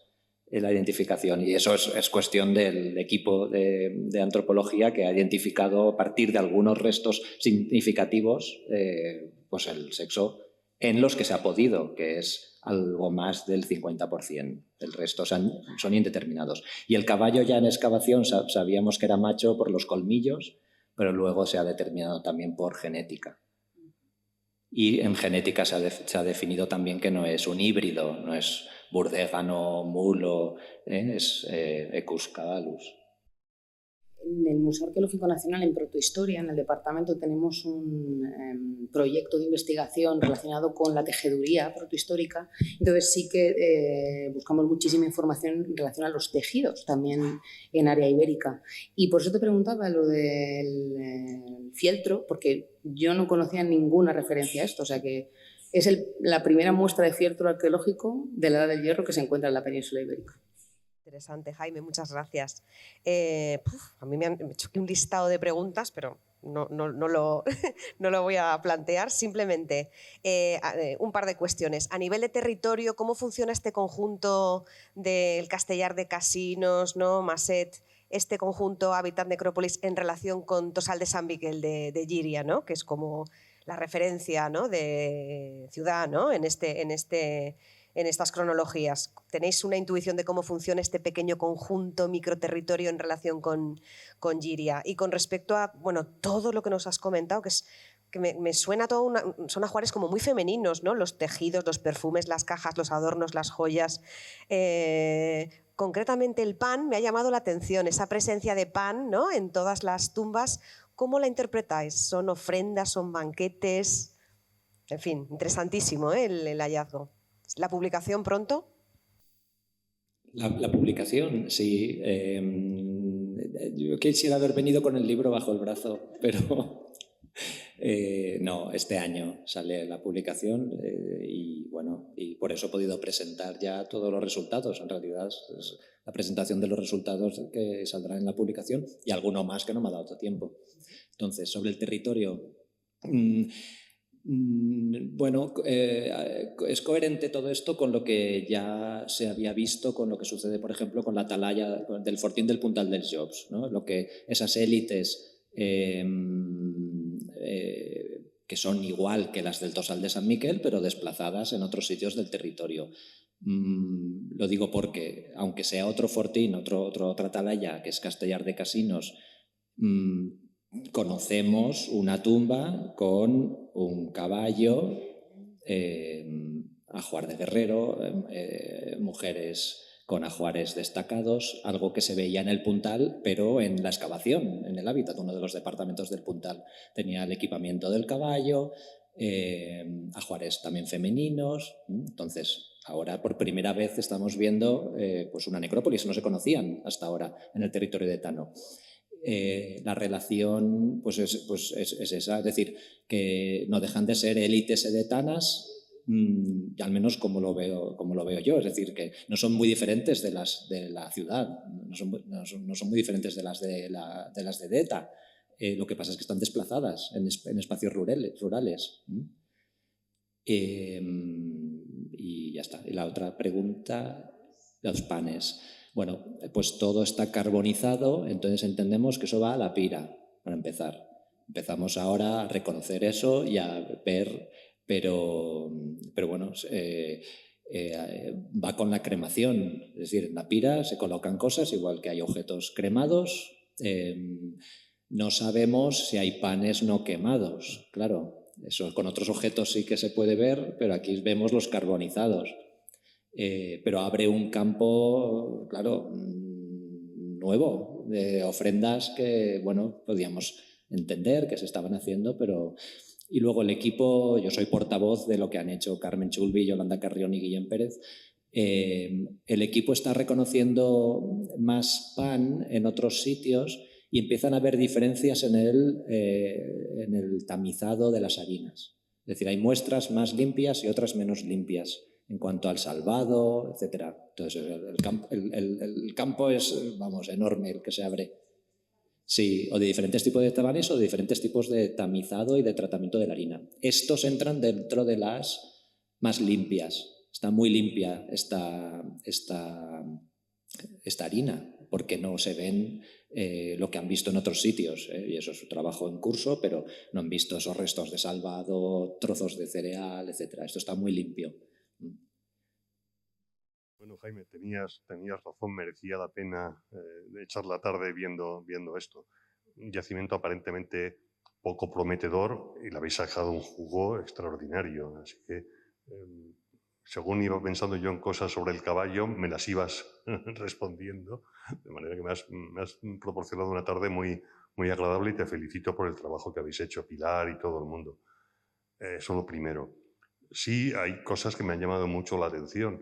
la identificación, y eso es cuestión del equipo de antropología que ha identificado a partir de algunos restos significativos pues el sexo en los que se ha podido, que es algo más del 50%. El resto son indeterminados. Y el caballo ya en excavación sabíamos que era macho por los colmillos, pero luego se ha determinado también por genética. Y en genética se ha definido también que no es un híbrido, no es burdégano, mulo, es Equus caballus. En el Museo Arqueológico Nacional, en Protohistoria, en el departamento, tenemos un proyecto de investigación relacionado con la tejeduría protohistórica. Entonces sí que buscamos muchísima información en relación a los tejidos, también en área ibérica. Y por eso te preguntaba lo del fieltro, porque yo no conocía ninguna referencia a esto. O sea que es la primera muestra de fieltro arqueológico de la Edad del Hierro que se encuentra en la península ibérica. Interesante, Jaime, muchas gracias. A mí me han hecho aquí un listado de preguntas, pero no lo voy a plantear. Simplemente un par de cuestiones. A nivel de territorio, ¿cómo funciona este conjunto del Castellar de Casinos, ¿no? Maset, este conjunto Hábitat Necrópolis en relación con Tosal de Sant Miquel de Llíria, ¿no? Que es como la referencia, ¿no? de ciudad, ¿no? en estas cronologías? ¿Tenéis una intuición de cómo funciona este pequeño conjunto, microterritorio en relación con Llíria? Y con respecto a todo lo que nos has comentado, que me suena todo son ajuares como muy femeninos, ¿no? Los tejidos, los perfumes, las cajas, los adornos, las joyas. Concretamente el pan me ha llamado la atención, esa presencia de pan, ¿no? En todas las tumbas. ¿Cómo la interpretáis? ¿Son ofrendas, son banquetes? En fin, interesantísimo, ¿eh? el hallazgo. ¿La publicación pronto? La publicación, sí. Yo quisiera haber venido con el libro bajo el brazo, pero no, este año sale la publicación y por eso he podido presentar ya todos los resultados. En realidad es la presentación de los resultados que saldrá en la publicación y alguno más que no me ha dado tiempo. Entonces, sobre el territorio... es coherente todo esto con lo que ya se había visto, con lo que sucede, por ejemplo, con la atalaya del Fortín del Puntal dels Jocs, ¿no? Lo que esas élites que son igual que las del Tosal de Sant Miquel, pero desplazadas en otros sitios del territorio. Lo digo porque, aunque sea otro fortín, otra atalaya, que es Castellar de Casinos, conocemos una tumba con un caballo, ajuar de guerrero, mujeres con ajuares destacados, algo que se veía en el Puntal, pero en la excavación, en el hábitat. Uno de los departamentos del Puntal tenía el equipamiento del caballo, ajuares también femeninos. Entonces, ahora por primera vez estamos viendo una necrópolis, no se conocían hasta ahora en el territorio de Tano. La relación es esa, es decir, que no dejan de ser élites edetanas, y al menos como lo veo yo, es decir, que no son muy diferentes de las de la ciudad, no son muy diferentes de las de Edeta. Lo que pasa es que están desplazadas en espacios rurales. Y ya está. Y la otra pregunta, los panes. Bueno, pues todo está carbonizado, entonces entendemos que eso va a la pira, para empezar. Empezamos ahora a reconocer eso y a ver, pero bueno, va con la cremación. Es decir, en la pira se colocan cosas, igual que hay objetos cremados. No sabemos si hay panes no quemados, claro. Eso con otros objetos sí que se puede ver, pero aquí vemos los carbonizados. Pero abre un campo, claro, nuevo, de ofrendas que, podíamos entender que se estaban haciendo, pero... Y luego el equipo, yo soy portavoz de lo que han hecho Carmen Chulbi, Yolanda Carrión y Guillem Pérez. El equipo está reconociendo más pan en otros sitios y empiezan a haber diferencias en el tamizado de las harinas. Es decir, hay muestras más limpias y otras menos limpias en cuanto al salvado, etc. Entonces, el campo es, enorme el que se abre. Sí, o de diferentes tipos de tabanes o de diferentes tipos de tamizado y de tratamiento de la harina. Estos entran dentro de las más limpias. Está muy limpia esta harina, porque no se ven lo que han visto en otros sitios, y eso es su trabajo en curso, pero no han visto esos restos de salvado, trozos de cereal, etc. Esto está muy limpio. Bueno, Jaime, tenías razón, merecía la pena echar la tarde viendo esto. Un yacimiento aparentemente poco prometedor y le habéis sacado un jugo extraordinario. Así que según iba pensando yo en cosas sobre el caballo, me las ibas respondiendo, de manera que me has proporcionado una tarde muy, muy agradable y te felicito por el trabajo que habéis hecho, Pilar y todo el mundo. Eso lo primero. Sí, hay cosas que me han llamado mucho la atención.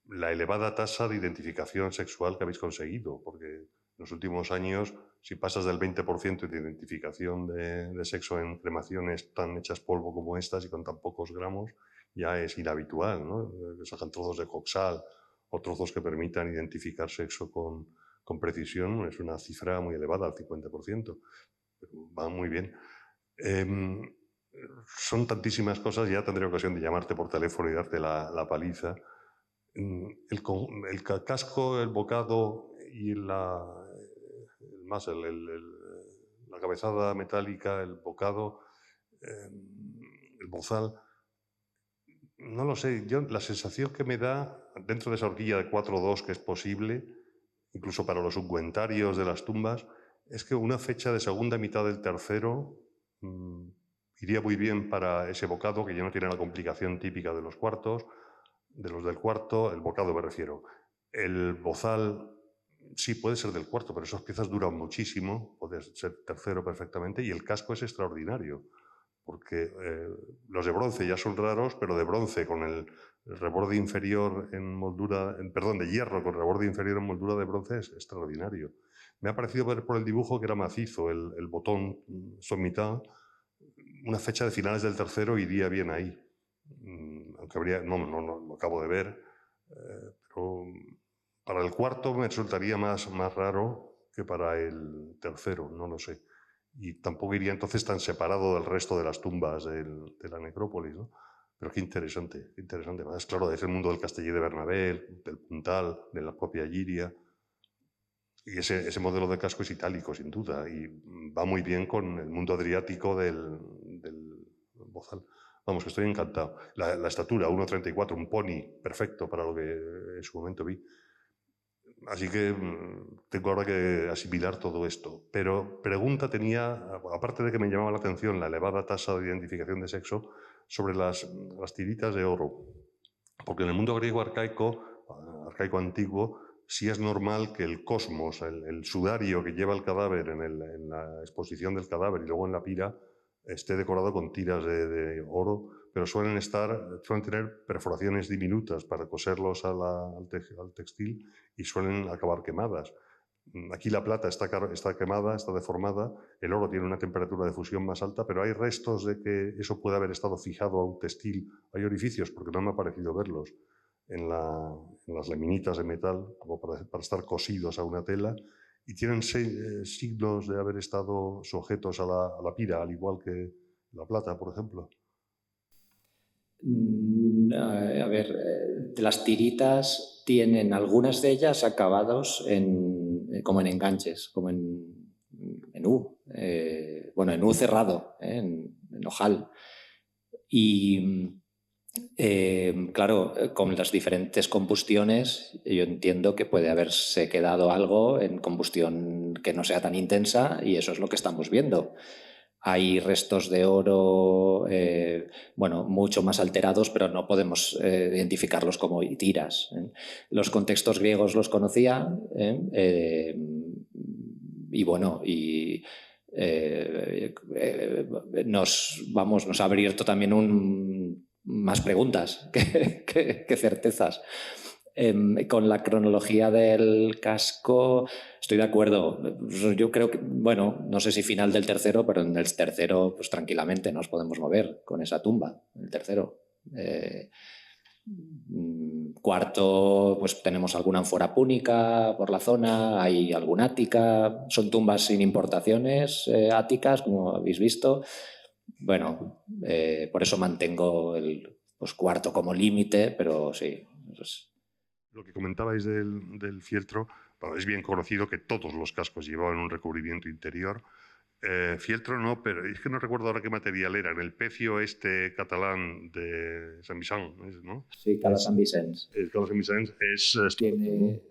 La elevada tasa de identificación sexual que habéis conseguido, porque en los últimos años, si pasas del 20% de identificación de sexo en cremaciones tan hechas polvo como estas y con tan pocos gramos, ya es inhabitual, ¿no? Sacan trozos de coxal o trozos que permitan identificar sexo con precisión, es una cifra muy elevada, al 50%. Va muy bien. Son tantísimas cosas, ya tendré ocasión de llamarte por teléfono y darte la paliza. El casco, el bocado y la cabezada metálica, el bocado, el bozal, no lo sé. Yo, la sensación que me da dentro de esa horquilla de 4-2 que es posible, incluso para los ungüentarios de las tumbas, es que una fecha de segunda mitad del tercero iría muy bien para ese bocado, que ya no tiene la complicación típica de los cuartos, de los del cuarto, el bocado me refiero. El bozal sí puede ser del cuarto, pero esas piezas duran muchísimo, puede ser tercero perfectamente, y el casco es extraordinario, porque los de bronce ya son raros, pero de bronce con el reborde inferior en moldura, de hierro con reborde inferior en moldura de bronce es extraordinario. Me ha parecido ver por el dibujo que era macizo el botón sommitad. Una fecha de finales del tercero iría bien ahí. Aunque habría, no lo acabo de ver, pero para el cuarto me resultaría más raro que para el tercero, no lo sé. Y tampoco iría entonces tan separado del resto de las tumbas de la necrópolis, ¿no? Pero qué interesante, qué interesante. Además, claro, es el mundo del Castellet de Bernabé, del Puntal, de la propia Giria. Y ese modelo de casco es itálico, sin duda, y va muy bien con el mundo adriático del bozal. Vamos, que estoy encantado. La estatura, 1,34, un pony perfecto para lo que en su momento vi. Así que tengo ahora que asimilar todo esto. Pero pregunta tenía, aparte de que me llamaba la atención la elevada tasa de identificación de sexo, sobre las tiritas de oro. Porque en el mundo griego arcaico antiguo, sí es normal que el cosmos, el sudario que lleva el cadáver en la exposición del cadáver y luego en la pira, esté decorado con tiras de oro, pero suelen tener perforaciones diminutas para coserlos al textil y suelen acabar quemadas. Aquí la plata está quemada, está deformada, el oro tiene una temperatura de fusión más alta, pero hay restos de que eso puede haber estado fijado a un textil. Hay orificios, porque no me ha parecido verlos, en las laminitas de metal, como para estar cosidos a una tela, y tienen signos de haber estado sujetos a la pira, al igual que la plata, por ejemplo. A ver, las tiritas tienen algunas de ellas acabados como en enganches, como en U. En U cerrado, en ojal. Y claro, con las diferentes combustiones, yo entiendo que puede haberse quedado algo en combustión que no sea tan intensa y eso es lo que estamos viendo. Hay restos de oro, mucho más alterados, pero no podemos identificarlos como tiras. Los contextos griegos los conocía nos ha abierto también más preguntas que certezas. Con la cronología del casco estoy de acuerdo. Yo creo que, no sé si final del tercero, pero en el tercero pues tranquilamente nos podemos mover con esa tumba, el tercero. Cuarto, pues tenemos alguna ánfora púnica por la zona, hay alguna ática, son tumbas sin importaciones áticas, como habéis visto. Por eso mantengo el cuarto como límite, pero sí. Lo que comentabais del fieltro, es bien conocido que todos los cascos llevaban un recubrimiento interior. Fieltro no, pero es que no recuerdo ahora qué material era. En el pecio catalán de Sant Vicent, ¿no? Sí, Cala Sant Vicens. El Cala Sant Vicens tiene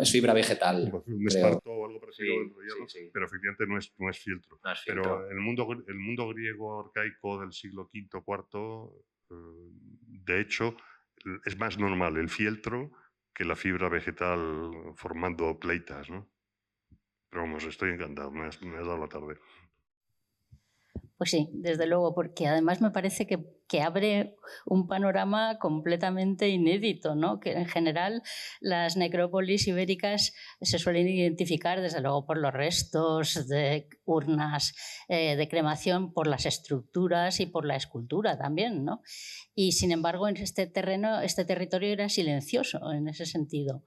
es fibra vegetal. Un esparto o algo parecido. Sí. Pero efectivamente no es fieltro. No es Pero fieltro. el mundo griego arcaico del siglo V, IV De hecho, es más normal el fieltro que la fibra vegetal formando pleitas, ¿no? Pero vamos, estoy encantado, me has dado la tarde. Pues sí, desde luego, porque además me parece que abre un panorama completamente inédito, ¿no? Que en general las necrópolis ibéricas se suelen identificar desde luego por los restos de urnas de cremación, por las estructuras y por la escultura también, ¿no? Y sin embargo en este territorio era silencioso en ese sentido.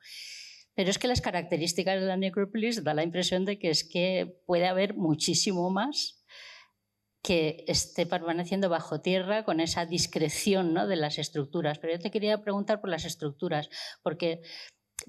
Pero es que las características de la necrópolis da la impresión de que es que puede haber muchísimo más que esté permaneciendo bajo tierra con esa discreción, ¿no?, de las estructuras. Pero yo te quería preguntar por las estructuras, porque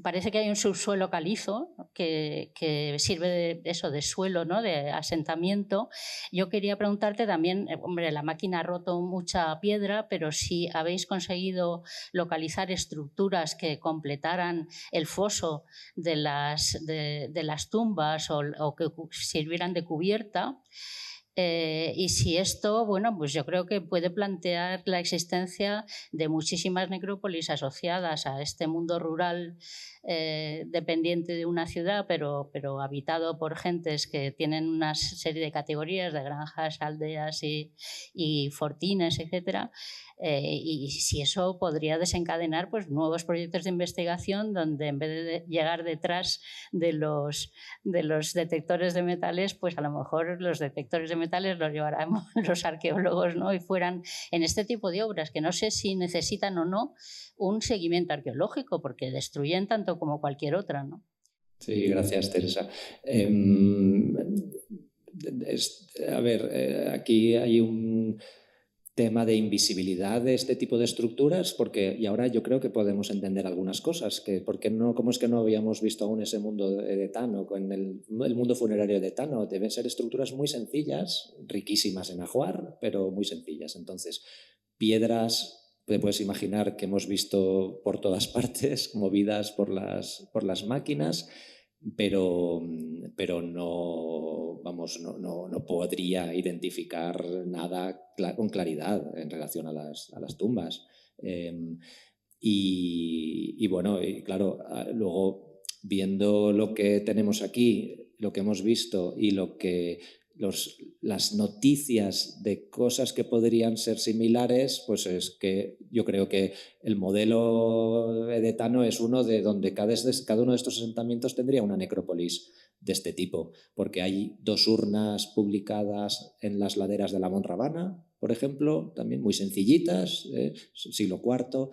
parece que hay un subsuelo calizo que sirve de suelo, ¿no?, de asentamiento. Yo quería preguntarte también, hombre, la máquina ha roto mucha piedra, pero si habéis conseguido localizar estructuras que completaran el foso de las tumbas o que sirvieran de cubierta. Y si esto, bueno, pues yo creo que puede plantear la existencia de muchísimas necrópolis asociadas a este mundo rural dependiente de una ciudad, pero habitado por gentes que tienen una serie de categorías de granjas, aldeas y fortines, etcétera. Y si eso podría desencadenar pues nuevos proyectos de investigación donde en vez de llegar detrás de los detectores de metales, pues a lo mejor los detectores de metales los llevarán los arqueólogos, ¿no?, y fueran en este tipo de obras que no sé si necesitan o no un seguimiento arqueológico porque destruyen tanto como cualquier otra, ¿no? Sí, gracias, Teresa. A ver, aquí hay un tema de invisibilidad de este tipo de estructuras, y ahora yo creo que podemos entender algunas cosas, ¿cómo es que no habíamos visto aún ese mundo de Tano, con el mundo funerario de Tano? Deben ser estructuras muy sencillas, riquísimas en ajuar, pero muy sencillas. Entonces, piedras, te puedes imaginar que hemos visto por todas partes, movidas por las máquinas, pero no, vamos, no podría identificar nada con claridad en relación a las tumbas. Y bueno, y claro, luego viendo lo que tenemos aquí, lo que hemos visto y las noticias de cosas que podrían ser similares, pues es que yo creo que el modelo edetano es uno de donde cada uno de estos asentamientos tendría una necrópolis de este tipo, porque hay 2 urnas publicadas en las laderas de la Monravana, por ejemplo, también muy sencillitas, siglo IV.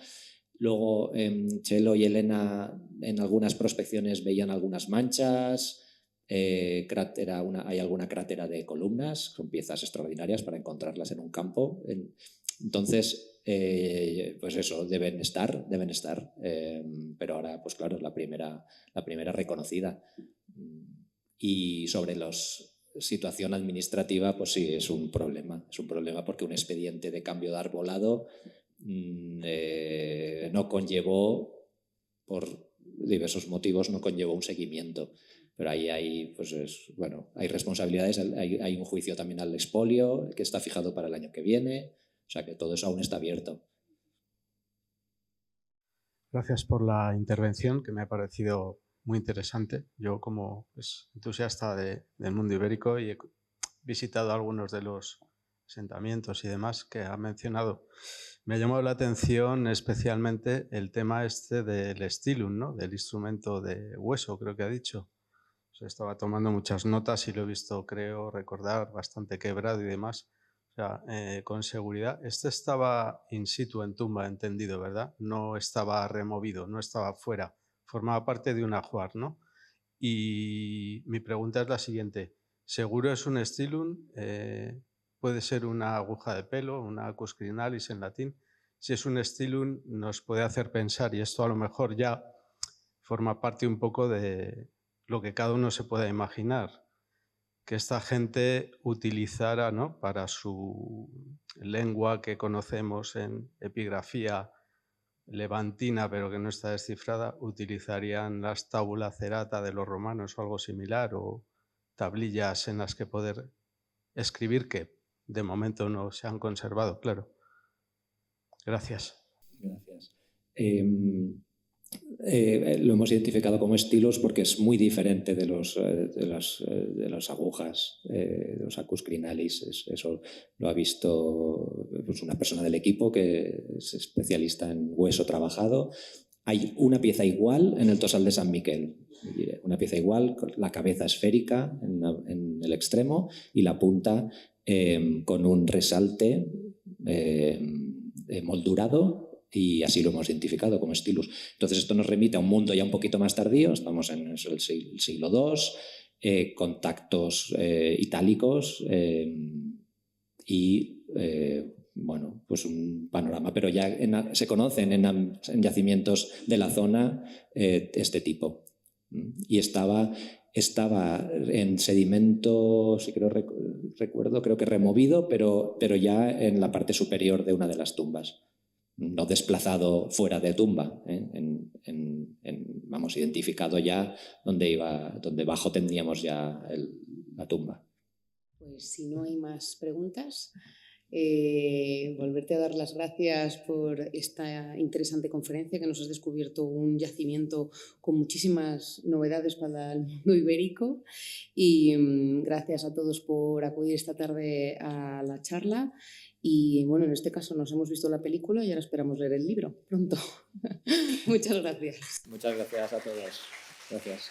Luego Chelo y Elena en algunas prospecciones veían algunas manchas. Hay alguna crátera de columnas, son piezas extraordinarias para encontrarlas en un campo. Entonces, pues eso, deben estar, pero ahora, pues claro, la primera reconocida. Y sobre la situación administrativa, pues sí, es un problema porque un expediente de cambio de arbolado no conllevó, por diversos motivos, no conllevó un seguimiento. Pero ahí hay, pues hay responsabilidades, hay un juicio también al expolio que está fijado para el año que viene, o sea que todo eso aún está abierto. Gracias por la intervención, que me ha parecido muy interesante. Yo, como entusiasta del mundo ibérico, y he visitado algunos de los asentamientos y demás que ha mencionado, me ha llamado la atención especialmente el tema del stilum, ¿no?, del instrumento de hueso, creo que ha dicho. Estaba tomando muchas notas y lo he visto, creo recordar, bastante quebrado y demás. O sea, con seguridad. Estaba in situ en tumba, entendido, ¿verdad? No estaba removido, no estaba fuera. Formaba parte de un ajuar, ¿no? Y mi pregunta es la siguiente. ¿Seguro es un stilum? ¿Puede ser una aguja de pelo, una acus crinalis en latín? Si es un stilum, nos puede hacer pensar, y esto a lo mejor ya forma parte un poco de lo que cada uno se pueda imaginar, que esta gente utilizara, ¿no?, para su lengua que conocemos en epigrafía levantina, pero que no está descifrada, utilizarían las tabula cerata de los romanos o algo similar, o tablillas en las que poder escribir, que de momento no se han conservado, claro. Gracias. Gracias. Lo hemos identificado como estilos porque es muy diferente de las agujas, de los acus crinalis. Eso lo ha visto pues, una persona del equipo que es especialista en hueso trabajado. Hay una pieza igual en el tosal de San Miquel, una pieza igual, con la cabeza esférica en el extremo y la punta con un resalte moldurado, y así lo hemos identificado como stilus. Entonces esto nos remite a un mundo ya un poquito más tardío, estamos en el siglo II, contactos itálicos y bueno, pues un panorama, pero ya se conocen en yacimientos de la zona este tipo. Y estaba en sedimento, si recuerdo, creo que removido, pero ya en la parte superior de una de las tumbas. No desplazado fuera de tumba, vamos, identificado ya donde bajo tendríamos ya la tumba. Pues si no hay más preguntas, volverte a dar las gracias por esta interesante conferencia, que nos has descubierto un yacimiento con muchísimas novedades para el mundo ibérico, y gracias a todos por acudir esta tarde a la charla. Y bueno, en este caso nos hemos visto la película y ahora esperamos leer el libro pronto. Muchas gracias. Muchas gracias a todos. Gracias.